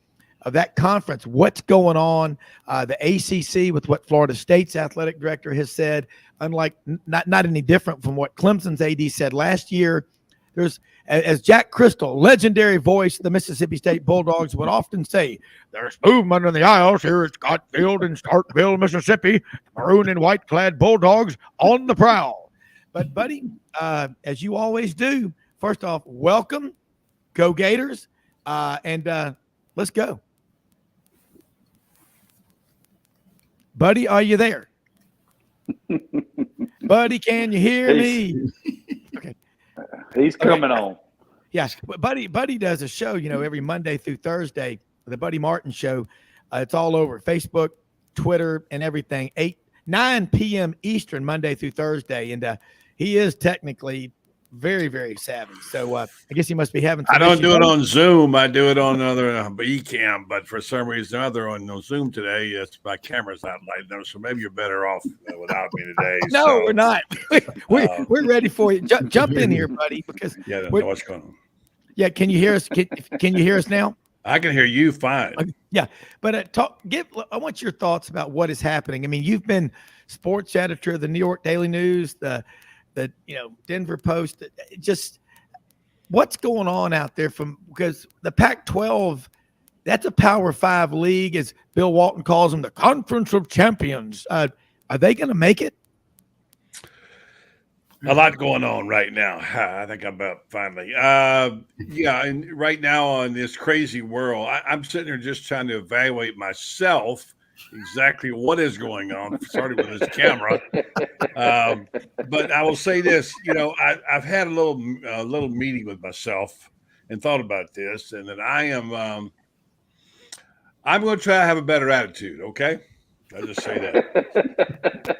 of that conference. What's going on? The ACC with what Florida State's athletic director has said, unlike not any different from what Clemson's AD said last year. There's, as Jack Crystal, legendary voice of the Mississippi State Bulldogs, would often say, there's movement in the aisles here at Scott Field in Starkville, Mississippi. Maroon and white clad Bulldogs on the prowl. But Buddy, as you always do, first off, welcome. Go Gators. And let's go. Buddy, are you there? Buddy, can you hear me? Okay. He's coming on. Yes. Buddy does a show, every Monday through Thursday, the Buddy Martin Show. It's all over Facebook, Twitter, and everything. 9 p.m. Eastern, Monday through Thursday. And he is technically very, very savvy. So I guess he must be having some I don't do it issues. on Zoom. I do it on other Ecamm, but for some reason or other on no Zoom today, my camera's not lighting up. So maybe you're better off without me today. No, we're not. We're ready for you. Jump in here, buddy, because know what's going on. Yeah, can you hear us? Can you hear us now? I can hear you fine. Yeah, but I want your thoughts about what is happening. I mean, you've been sports editor of the New York Daily News, the Denver Post. Just what's going on out there because the Pac-12, that's a Power 5 league, as Bill Walton calls them, the Conference of Champions. Are they going to make it? A lot going on right now. I think I'm up finally. And right now in this crazy world, I'm sitting here just trying to evaluate myself exactly what is going on. Starting with this camera, but I will say this: I've had a little meeting with myself and thought about this, and that I'm going to try to have a better attitude. Okay, I'll just say that.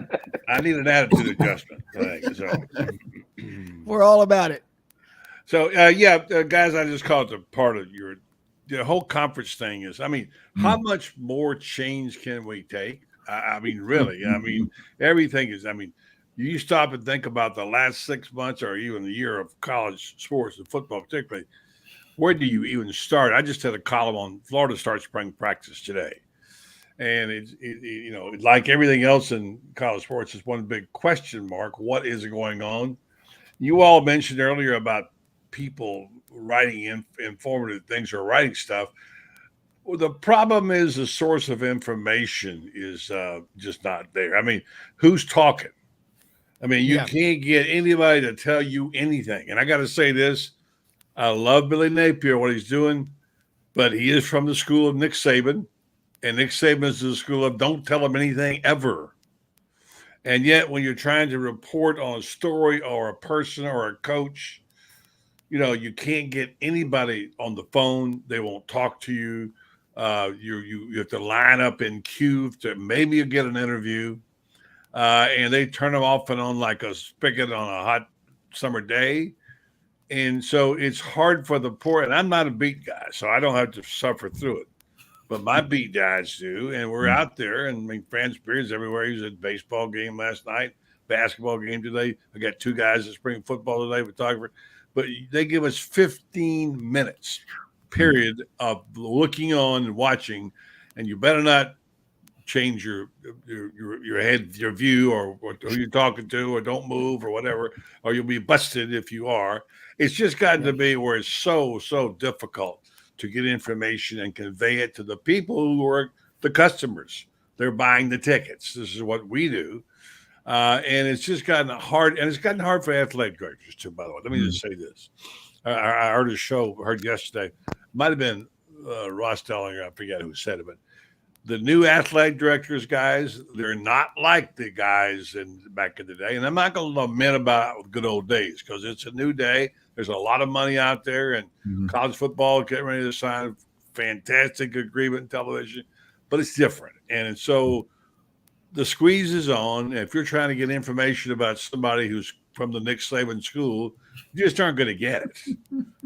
I need an attitude adjustment. We're all about it. So, guys, I just call it the part of the whole conference thing is, how much more change can we take? Really, everything is, you stop and think about the last 6 months or even the year of college sports and football, particularly, where do you even start? I just had a column on Florida starts spring practice today. And it's like everything else in college sports, it's one big question mark. What is going on? You all mentioned earlier about people writing informative things or writing stuff. Well, the problem is the source of information is just not there. Who's talking? You can't get anybody to tell you anything. And I got to say this. I love Billy Napier, what he's doing, but he is from the school of Nick Saban. And Nick Saban is the school of don't tell him anything ever. And yet when you're trying to report on a story or a person or a coach, you can't get anybody on the phone. They won't talk to you. You have to line up in queue to maybe you get an interview. And they turn them off and on like a spigot on a hot summer day. And so it's hard for the poor. And I'm not a beat guy, so I don't have to suffer through it. But my beat guys do, and we're out there, and Franz Beard's everywhere. He was at a baseball game last night, basketball game today. I got 2 guys at spring football today, photographer. But they give us 15 minutes, period, of looking on and watching, and you better not change your head, your view, or who you're talking to, or don't move, or whatever, or you'll be busted if you are. It's just gotten to be where it's so difficult to get information and convey it to the people who are the customers. They're buying the tickets. This is what we do. And it's just gotten hard. And it's gotten hard for athletic directors too, by the way. Let me just say this. I heard a show, heard yesterday, might have been Ross Dellinger, I forget who said it, but the new athletic directors, guys, they're not like the guys back in the day. And I'm not going to lament about good old days because it's a new day. There's a lot of money out there, and college football getting ready to sign a fantastic agreement in television, but it's different. And so the squeeze is on. If you're trying to get information about somebody who's from the Nick Saban school, you just aren't going to get it.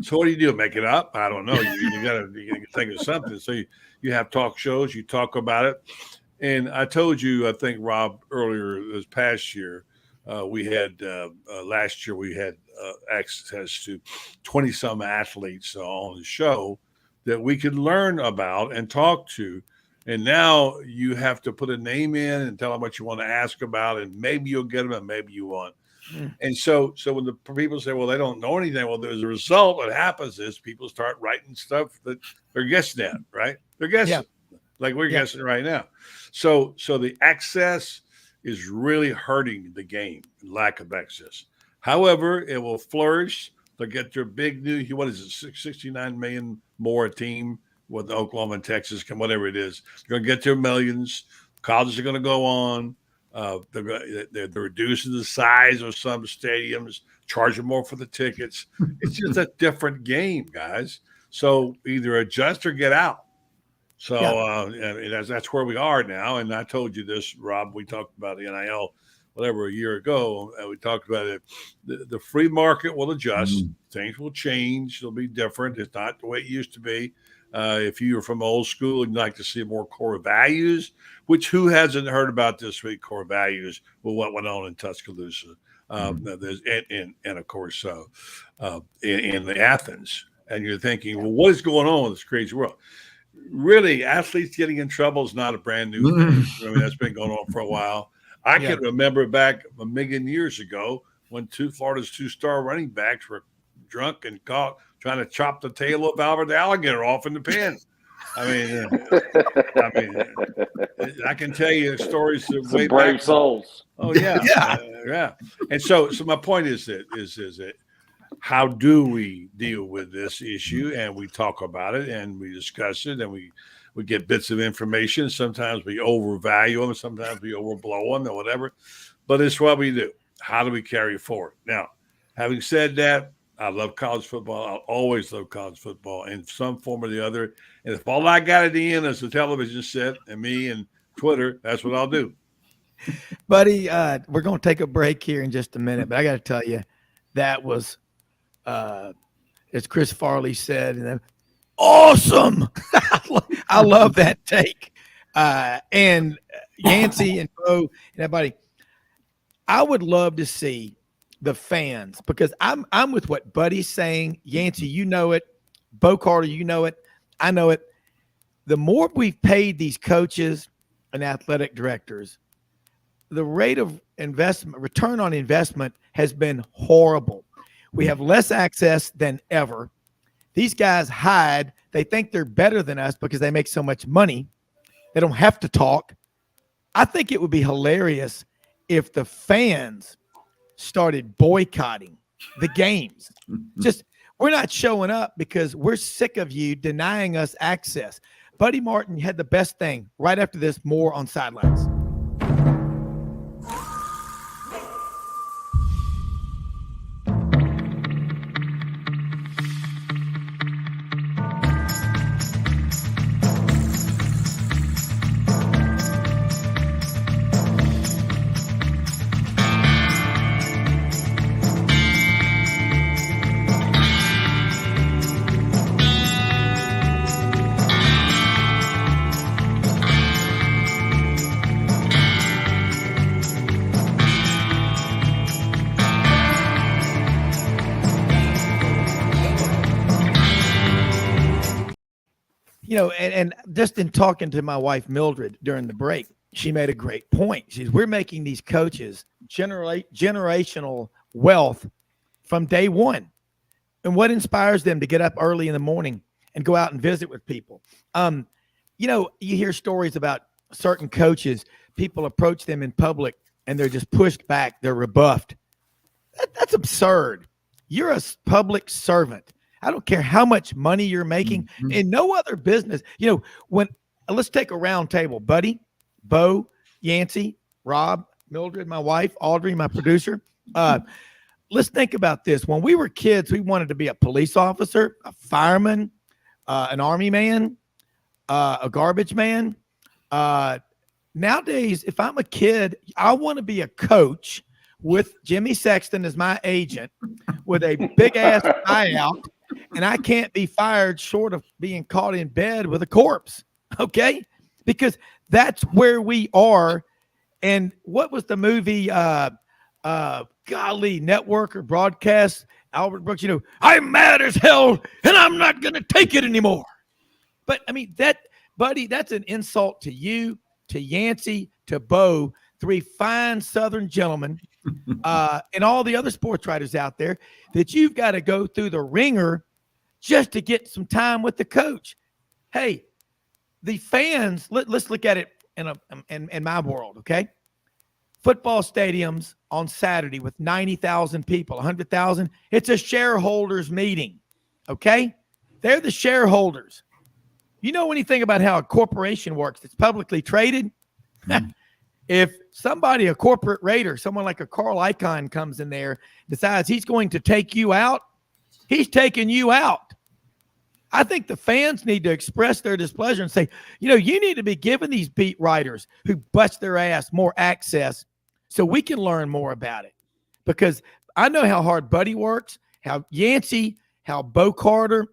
So what do? Make it up? I don't know. You got to think of something. So you have talk shows, you talk about it. And I told you, I think, Rob, earlier this past year, we had last year we had access to 20-some athletes on the show that we could learn about and talk to. And now you have to put a name in and tell them what you want to ask about, and maybe you'll get them and maybe you won't. And so when the people say, well, they don't know anything, well, there's a result. What happens is people start writing stuff that they're guessing at, right? They're guessing like we're guessing right now. So the access is really hurting the game, lack of access. However, it will flourish. They'll get their big new, what is it, 69 million more a team with Oklahoma and Texas, whatever it is. They're going to get their millions. Colleges are going to go on. They're reducing the size of some stadiums, charging more for the tickets. It's just a different game, guys. So either adjust or get out. So that's where we are now. And I told you this, Rob. We talked about the NIL, whatever, a year ago. And we talked about it. The free market will adjust. Things will change. It'll be different. It's not the way it used to be. If you're from old school and you'd like to see more core values, which who hasn't heard about this week, core values, well, what went on in Tuscaloosa, and of course in Athens. and you're thinking, well, what is going on in this crazy world? Really, athletes getting in trouble is not a brand new thing. I mean, that's been going on for a while. I can remember back a million years ago when Florida's two-star running backs were drunk and caught trying to chop the tail of Albert the alligator off in the pen. I mean, I can tell you stories of way brave back. Souls. Oh yeah, yeah. And so my point is that how do we deal with this issue? And we talk about it and we discuss it and we get bits of information. Sometimes we overvalue them, sometimes we overblow them or whatever. But it's what we do. How do we carry forward? Now, having said that, I love college football. I'll always love college football in some form or the other. And if all I got at the end is the television set and me and Twitter, that's what I'll do. Buddy, we're going to take a break here in just a minute, but I got to tell you, that was, as Chris Farley said, awesome. I love that take. And Yancy and Bo and everybody, I would love to see the fans, because I'm with what Buddy's saying. Yancy, you know it. Bo Carter, you know it. I know it. The more we've paid these coaches and athletic directors, the rate of investment, return on investment, has been horrible. We have less access than ever. These guys hide. They think they're better than us because they make so much money. They don't have to talk. I think it would be hilarious if the fans started boycotting the games. Just, we're not showing up because we're sick of you denying us access. Buddy Martin had the best thing. Right after this, more on Sidelines. You know, and just in talking to my wife, Mildred, during the break, she made a great point. We're making these coaches generational wealth from day one. And what inspires them to get up early in the morning and go out and visit with people? You know, you hear stories about certain coaches, people approach them in public and they're just pushed back. They're rebuffed. That's absurd. You're a public servant. I don't care how much money you're making. In no other business. You know, let's take a round table. Buddy, Bo, Yancy, Rob, Mildred, my wife, Audrey, my producer. Let's think about this. When we were kids, we wanted to be a police officer, a fireman, an army man, a garbage man. Nowadays, if I'm a kid, I want to be a coach with Jimmy Sexton as my agent with a big-ass buyout. And I can't be fired short of being caught in bed with a corpse, okay? Because that's where we are. And what was the movie, golly, network or broadcast? Albert Brooks, you know, I'm mad as hell and I'm not going to take it anymore. But, I mean, buddy, that's an insult to you, to Yancy, to Bo, three fine Southern gentlemen, and all the other sports writers out there, that you've got to go through the ringer just to get some time with the coach. Hey, the fans, let's look at it in my world, okay? Football stadiums on Saturday with 90,000 people, 100,000, it's a shareholders meeting, okay? They're the shareholders. You know anything about how a corporation works that's publicly traded? If somebody, a corporate raider, someone like a Carl Icahn comes in there, decides he's going to take you out, he's taking you out. I think the fans need to express their displeasure and say, you know, you need to be giving these beat writers who bust their ass more access so we can learn more about it. Because I know how hard Buddy works, how Yancy, how Bo Carter.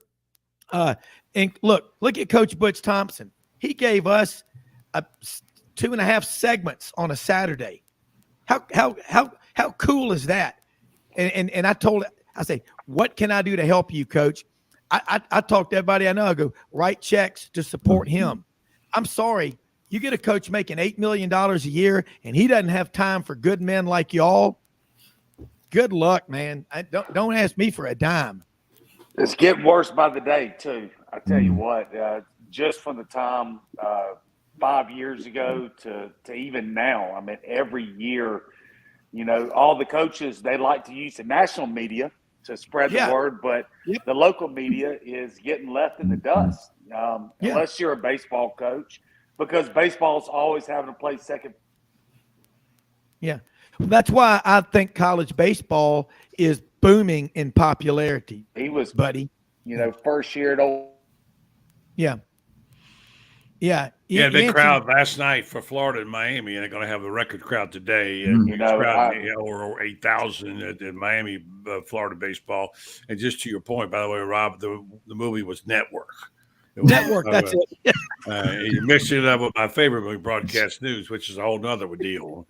And look at Coach Butch Thompson. He gave us 2.5 segments on a Saturday. How cool is that? And I say, what can I do to help you, Coach? I talk to everybody I know. I go, write checks to support him. I'm sorry. You get a coach making $8 million a year and he doesn't have time for good men like y'all. Good luck, man. Don't ask me for a dime. It's getting worse by the day, too. I tell you what, just from the time 5 years ago to even now, I mean, every year, you know, all the coaches, they like to use the national media to spread the word, but the local media is getting left in the dust, unless you're a baseball coach, because baseball's always having to play second. Yeah. That's why I think college baseball is booming in popularity. He was, buddy, you know, first year at Old. Yeah. Yeah. Yeah, big crowd last night for Florida and Miami, and they're going to have a record crowd today. And over 8,000 at Miami, Florida baseball. And just to your point, by the way, Rob, the movie was Network. Network, that's it. You mixed it up with my favorite movie, Broadcast News, which is a whole nother deal.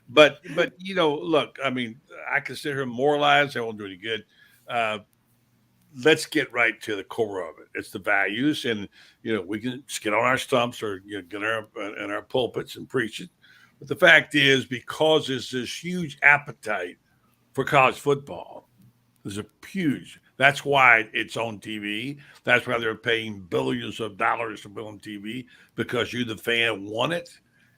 But you know, look, I mean, I can sit here and moralize. That won't do any good. Let's get right to the core of it. It's the values, and you know, we can just get on our stumps or get in our pulpits and preach it. But the fact is, because there's this huge appetite for college football, there's a huge. That's why it's on TV. That's why they're paying billions of dollars to be on TV, because you, the fan, want it,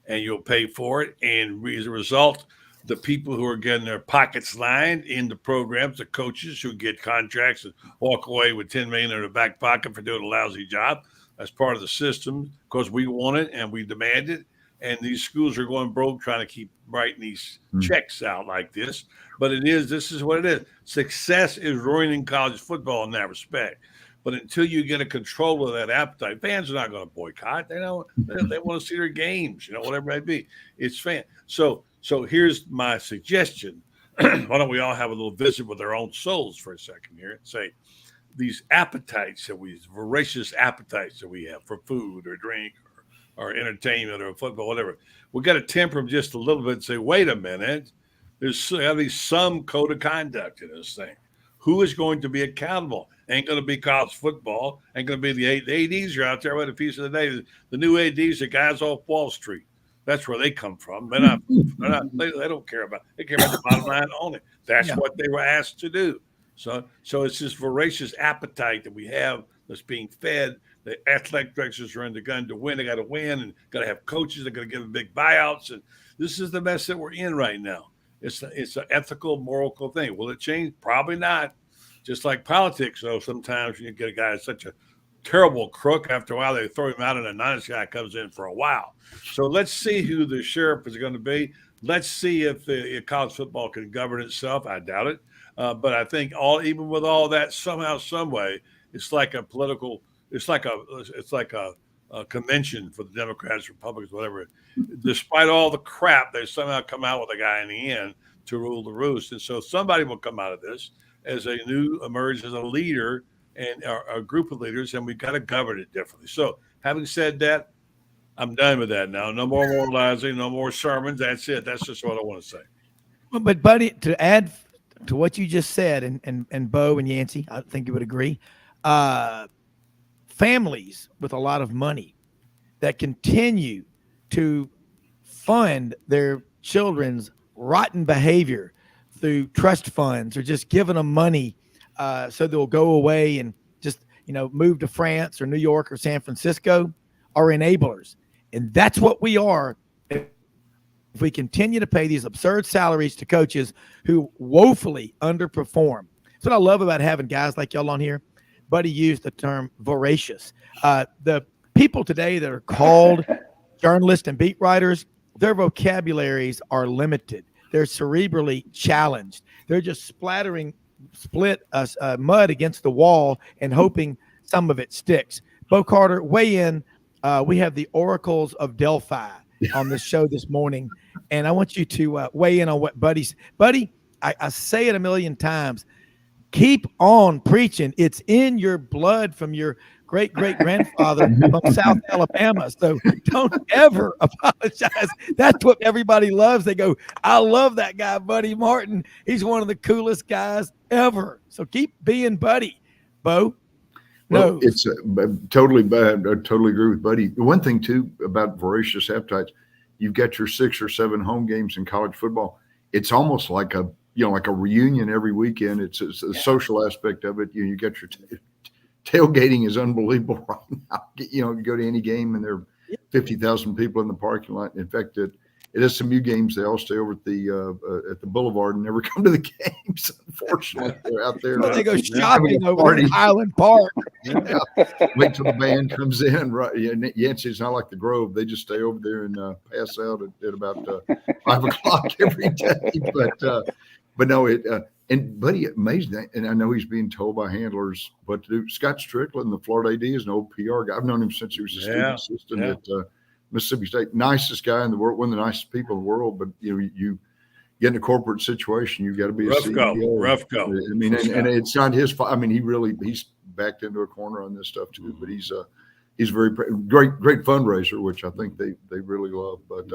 and you'll pay for it. And as a result, the people who are getting their pockets lined in the programs, the coaches who get contracts and walk away with $10 million in their back pocket for doing a lousy job, that's part of the system, because we want it and we demand it. And these schools are going broke trying to keep writing these checks out like this. But this is what it is. Success is ruining college football in that respect. But until you get a control of that appetite, fans are not going to boycott. They don't. They want to see their games, whatever it may be. It's fan. So here's my suggestion. Why don't we all have a little visit with our own souls for a second here and say, these appetites voracious appetites that we have for food or drink or entertainment or football, whatever, we got to temper them just a little bit and say, wait a minute, there's at least some code of conduct in this thing. Who is going to be accountable? Ain't going to be college football. Ain't going to be the ADs are out there with a piece of the day. The new ADs are guys off Wall Street. That's where they come from. They don't care about. They care about the bottom line only. That's what they were asked to do. So it's this voracious appetite that we have that's being fed. The athletic directors are in the gun to win. They got to win and got to have coaches. They're going to give them big buyouts. And this is the mess that we're in right now. It's an ethical, moral thing. Will it change? Probably not. Just like politics, though, sometimes you get a guy that's such a terrible crook. After a while, they throw him out and a nice guy comes in for a while. So let's see who the sheriff is going to be. Let's see if college football can govern itself. I doubt it. But I think even with all that, somehow, some way, it's like a political. It's like a convention for the Democrats, Republicans, whatever. Despite all the crap, they somehow come out with a guy in the end to rule the roost. And so somebody will come out of this as emerge as a leader and a group of leaders, and we've got to govern it differently. So having said that, I'm done with that now. No more moralizing, no more sermons. That's it. That's just what I want to say. But buddy, to add to what you just said, and Bo and Yancy, I think you would agree, families with a lot of money that continue to fund their children's rotten behavior through trust funds or just giving them money so they'll go away and just, move to France or New York or San Francisco are enablers. And that's what we are if we continue to pay these absurd salaries to coaches who woefully underperform. That's what I love about having guys like y'all on here. Buddy used the term voracious. The people today that are called journalists and beat writers, their vocabularies are limited. They're cerebrally challenged. They're just split mud against the wall and hoping some of it sticks. Bo Carter, weigh in. We have the oracles of Delphi on this show this morning, and I want you to weigh in on what Buddy, I say it a million times. Keep on preaching. It's in your blood from your great-great-grandfather from South Alabama. So don't ever apologize. That's what everybody loves. They go, I love that guy, Buddy Martin. He's one of the coolest guys ever. So keep being Buddy. Bo? Well, No. it's totally bad. I totally agree with Buddy. The one thing too about voracious appetites, you've got your 6 or 7 home games in college football. It's almost like a reunion every weekend. It's a social aspect of it. You got your tailgating is unbelievable right now. You go to any game and there are 50,000 people in the parking lot. In fact, it is some games. They all stay over at the Boulevard and never come to the games. Unfortunately, they're out there. Well, they go shopping over in Highland Park. Wait till the band comes in. Right? Yancy's not like the Grove. They just stay over there and pass out at about 5 o'clock every day. But no, and Buddy, amazing. And I know he's being told by handlers what to do. Scott Strickland, the Florida AD, is an old PR guy. I've known him since he was a student assistant at Mississippi State. Nicest guy in the world, one of the nicest people in the world. But you get in a corporate situation, you've got to be a CEO. Rough go. I mean, and it's not his fault. I mean, he's backed into a corner on this stuff too. But he's very great fundraiser, which I think they really love. But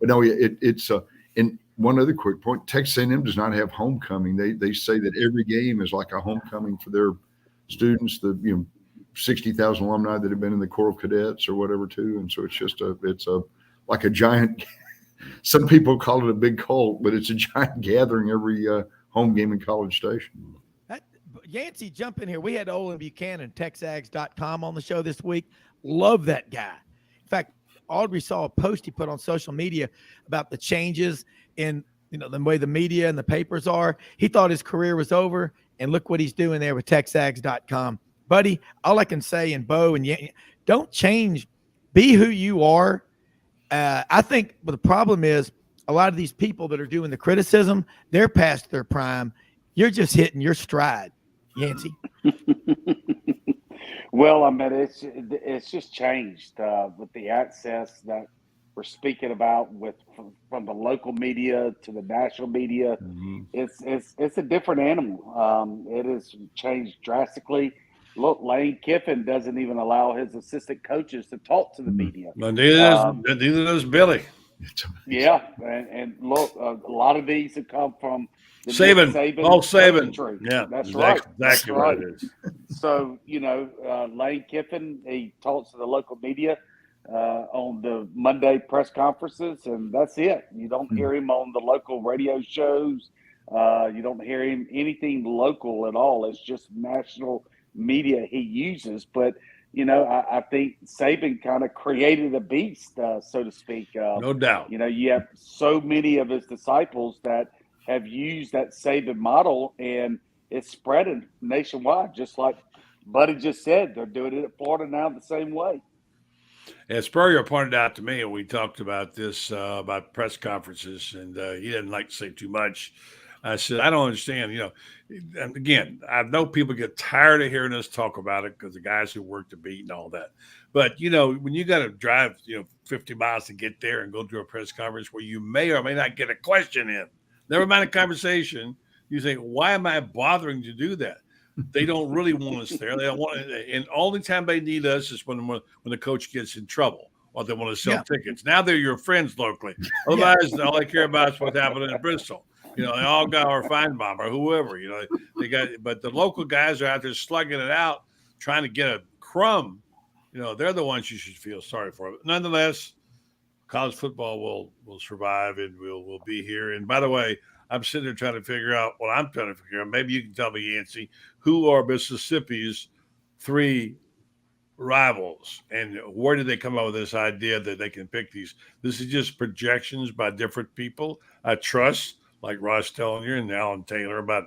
no, it's and one other quick point: Texas A&M does not have homecoming. They say that every game is like a homecoming for their students. 60,000 alumni that have been in the Coral Cadets or whatever too, and so it's just like a giant. Some people call it a big cult, but it's a giant gathering every home game in College Station. Yancy, jump in here. We had Olin Buchanan, TexAgs.com on the show this week. Love that guy. In fact, Audrey saw a post he put on social media about the changes in the way the media and the papers are. He thought his career was over, and look what he's doing there with TexAgs.com. Buddy, all I can say, and Bo and Yancy, don't change. Be who you are. I think the problem is a lot of these people that are doing the criticism, they're past their prime. You're just hitting your stride, Yancy. Well, I mean, it's just changed with the access that we're speaking about from the local media to the national media. Mm-hmm. It's a different animal. It has changed drastically. Look, Lane Kiffin doesn't even allow his assistant coaches to talk to the media. Well, neither does Billy. Yeah, and look, a lot of these have come from the Saban. Yeah, that's right. Exactly what it is. So, Lane Kiffin, he talks to the local media on the Monday press conferences, and that's it. You don't hear him on the local radio shows. You don't hear him anything local at all. It's just national media he uses. But I think Saban kind of created a beast, so to speak. No doubt. You have so many of his disciples that have used that Saban model, and it's spreading nationwide, just like Buddy just said. They're doing it at Florida now the same way. As Spurrier pointed out to me, and we talked about this, about press conferences, and he didn't like to say too much. I said, I don't understand. And again, I know people get tired of hearing us talk about it because the guys who work the beat and all that. But, when you got to drive, 50 miles to get there and go to a press conference where you may or may not get a question in, never mind a conversation, you think, why am I bothering to do that? They don't really want us there. They don't want it. And only time they need us is when the coach gets in trouble or they want to sell tickets. Now they're your friends locally. Otherwise, all they care about is what's happening in Bristol. They all got our Feinbaum or whoever, but the local guys are out there slugging it out, trying to get a crumb. They're the ones you should feel sorry for. But nonetheless, college football will survive and we'll be here. And by the way, I'm sitting there trying to figure out what I'm trying to figure out. Maybe you can tell me, Yancy, who are Mississippi's 3 rivals and where did they come up with this idea that they can pick these? This is just projections by different people. I trust, like Ross telling you and Alan Taylor, about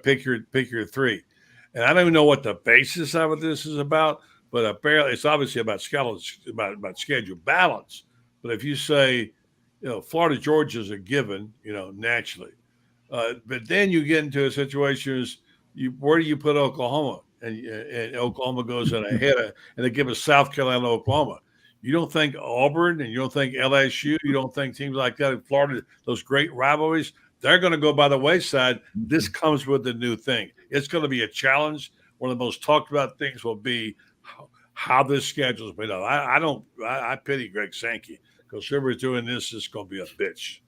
pick your 3. And I don't even know what the basis of this is about, but apparently it's obviously about about schedule balance. But if you say, Florida, Georgia is a given, naturally. But then you get into a situation where do you put Oklahoma? And Oklahoma goes in ahead and they give us South Carolina, Oklahoma. You don't think Auburn and you don't think LSU, you don't think teams like that in Florida, those great rivalries, they're going to go by the wayside. This comes with the new thing. It's going to be a challenge. One of the most talked about things will be how this schedule is made up. I pity Greg Sankey because whoever's doing this is going to be a bitch.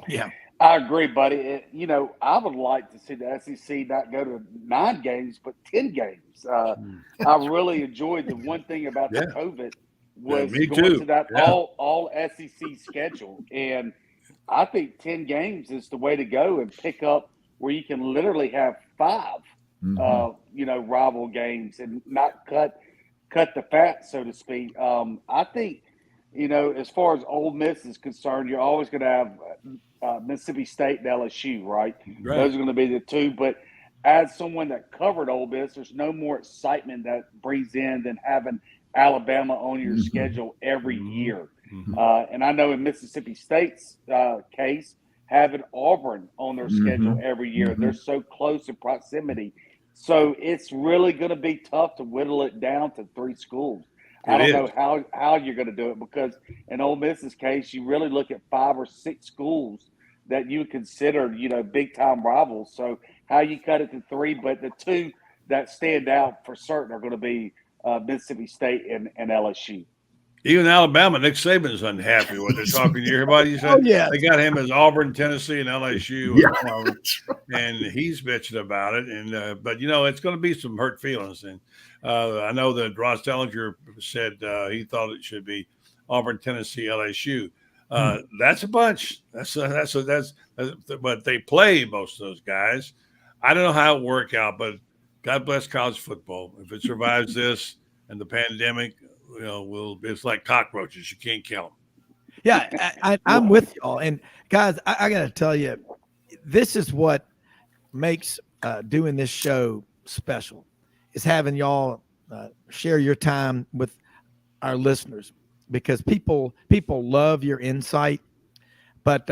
Yeah. I agree, buddy. I would like to see the SEC not go to 9 games, but 10 games. I really enjoyed the one thing about the COVID was me going too. to that Yeah. all SEC schedule. And I think 10 games is the way to go and pick up where you can literally have 5, rival games and not cut the fat, so to speak. I think, as far as Ole Miss is concerned, you're always going to have Mississippi State and LSU, right? Those are going to be the 2. But as someone that covered Ole Miss, there's no more excitement that brings in than having Alabama on your schedule every year. And I know in Mississippi State's case, having Auburn on their schedule every year, they're so close in proximity. So it's really going to be tough to whittle it down to 3 schools. I don't know how you're going to do it, because in Ole Miss's case, you really look at 5 or 6 schools that you consider, big time rivals. So how you cut it to 3, but the 2 that stand out for certain are going to be Mississippi State and LSU. Even Alabama, Nick Saban's unhappy when they're talking. You hear about it? They got him as Auburn, Tennessee, and LSU, and he's bitching about it. And but it's going to be some hurt feelings. And I know that Ross Dellinger said he thought it should be Auburn, Tennessee, LSU. That's a bunch. That's but they play most of those guys. I don't know how it work out, but God bless college football. If it survives this and the pandemic, it's like cockroaches. You can't kill them. Yeah, I'm with y'all. And guys, I got to tell you, this is what makes doing this show special, is having y'all share your time with our listeners, because people love your insight. But,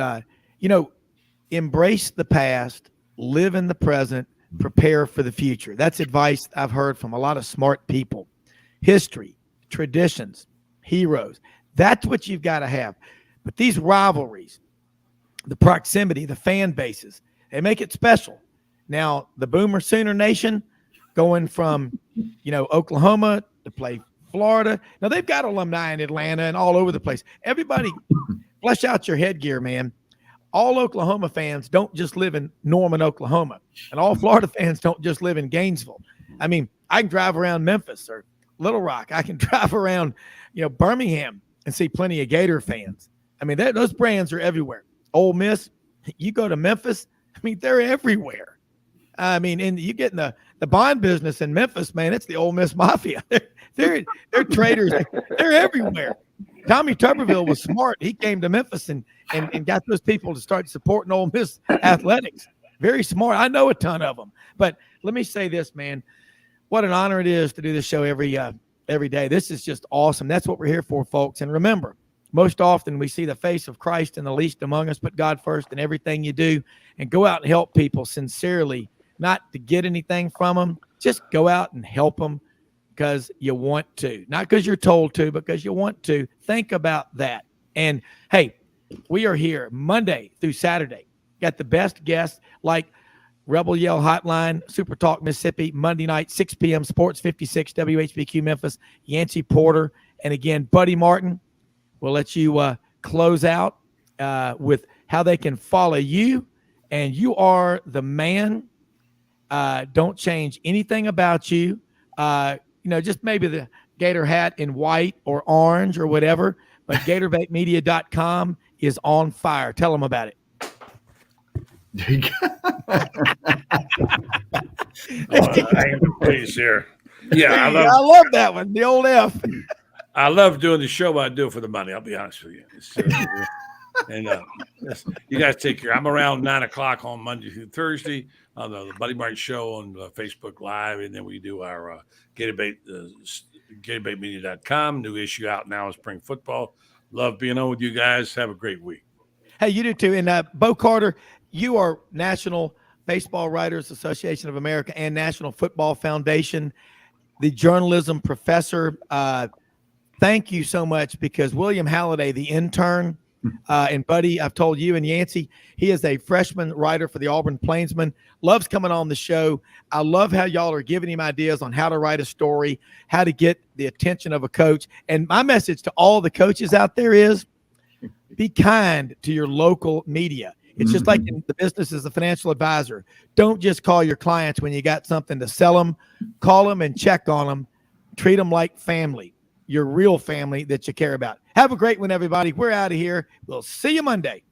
embrace the past, live in the present, prepare for the future. That's advice I've heard from a lot of smart people. History, traditions, heroes. That's what you've got to have. But these rivalries, the proximity, the fan bases, they make it special. Now, the Boomer Sooner Nation going from, Oklahoma to play Florida. Now, they've got alumni in Atlanta and all over the place. Everybody, flesh out your headgear, man. All Oklahoma fans don't just live in Norman, Oklahoma. And all Florida fans don't just live in Gainesville. I mean, I can drive around Memphis or Little Rock. I can drive around, Birmingham and see plenty of Gator fans. I mean, those brands are everywhere. Ole Miss, you go to Memphis, I mean, they're everywhere. I mean, and you get in the bond business in Memphis, man, it's the Ole Miss Mafia. They're traders. They're everywhere. Tommy Tuberville was smart. He came to Memphis and got those people to start supporting Ole Miss athletics. Very smart. I know a ton of them. But let me say this, man. What an honor it is to do this show every day. This is just awesome. That's what we're here for, folks. And remember, most often we see the face of Christ in the least among us. Put God first in everything you do, and go out and help people sincerely, not to get anything from them. Just go out and help them because you want to, not because you're told to, but because you want to. Think about that. And hey, we are here Monday through Saturday. Got the best guests like Rebel Yell Hotline, Super Talk Mississippi, Monday night, 6 p.m., Sports 56, WHBQ Memphis, Yancy Porter, and again, Buddy Martin. We'll let you close out with how they can follow you. And you are the man. Don't change anything about you. Just maybe the Gator hat in white or orange or whatever. But GatorBaitMedia.com is on fire. Tell them about it. I am pleased here. Yeah, I love that one. The old F. I love doing the show, but I do it for the money. I'll be honest with you. You guys take care. I'm around 9:00 on Monday through Thursday on the Buddy Martin Show on Facebook Live, and then we do our GatorBaitMedia.com. New issue out now is spring football. Love being on with you guys. Have a great week. Hey, you do too. And Bo Carter, you are National Baseball Writers Association of America and National Football Foundation, the journalism professor. Thank you so much, because William Halliday, the intern, and Buddy, I've told you and Yancy, he is a freshman writer for the Auburn Plainsman, loves coming on the show. I love how y'all are giving him ideas on how to write a story, how to get the attention of a coach. And my message to all the coaches out there is be kind to your local media. It's just like in the business as a financial advisor. Don't just call your clients when you got something to sell them. Call them and check on them. Treat them like family, your real family that you care about. Have a great one, everybody. We're out of here. We'll see you Monday.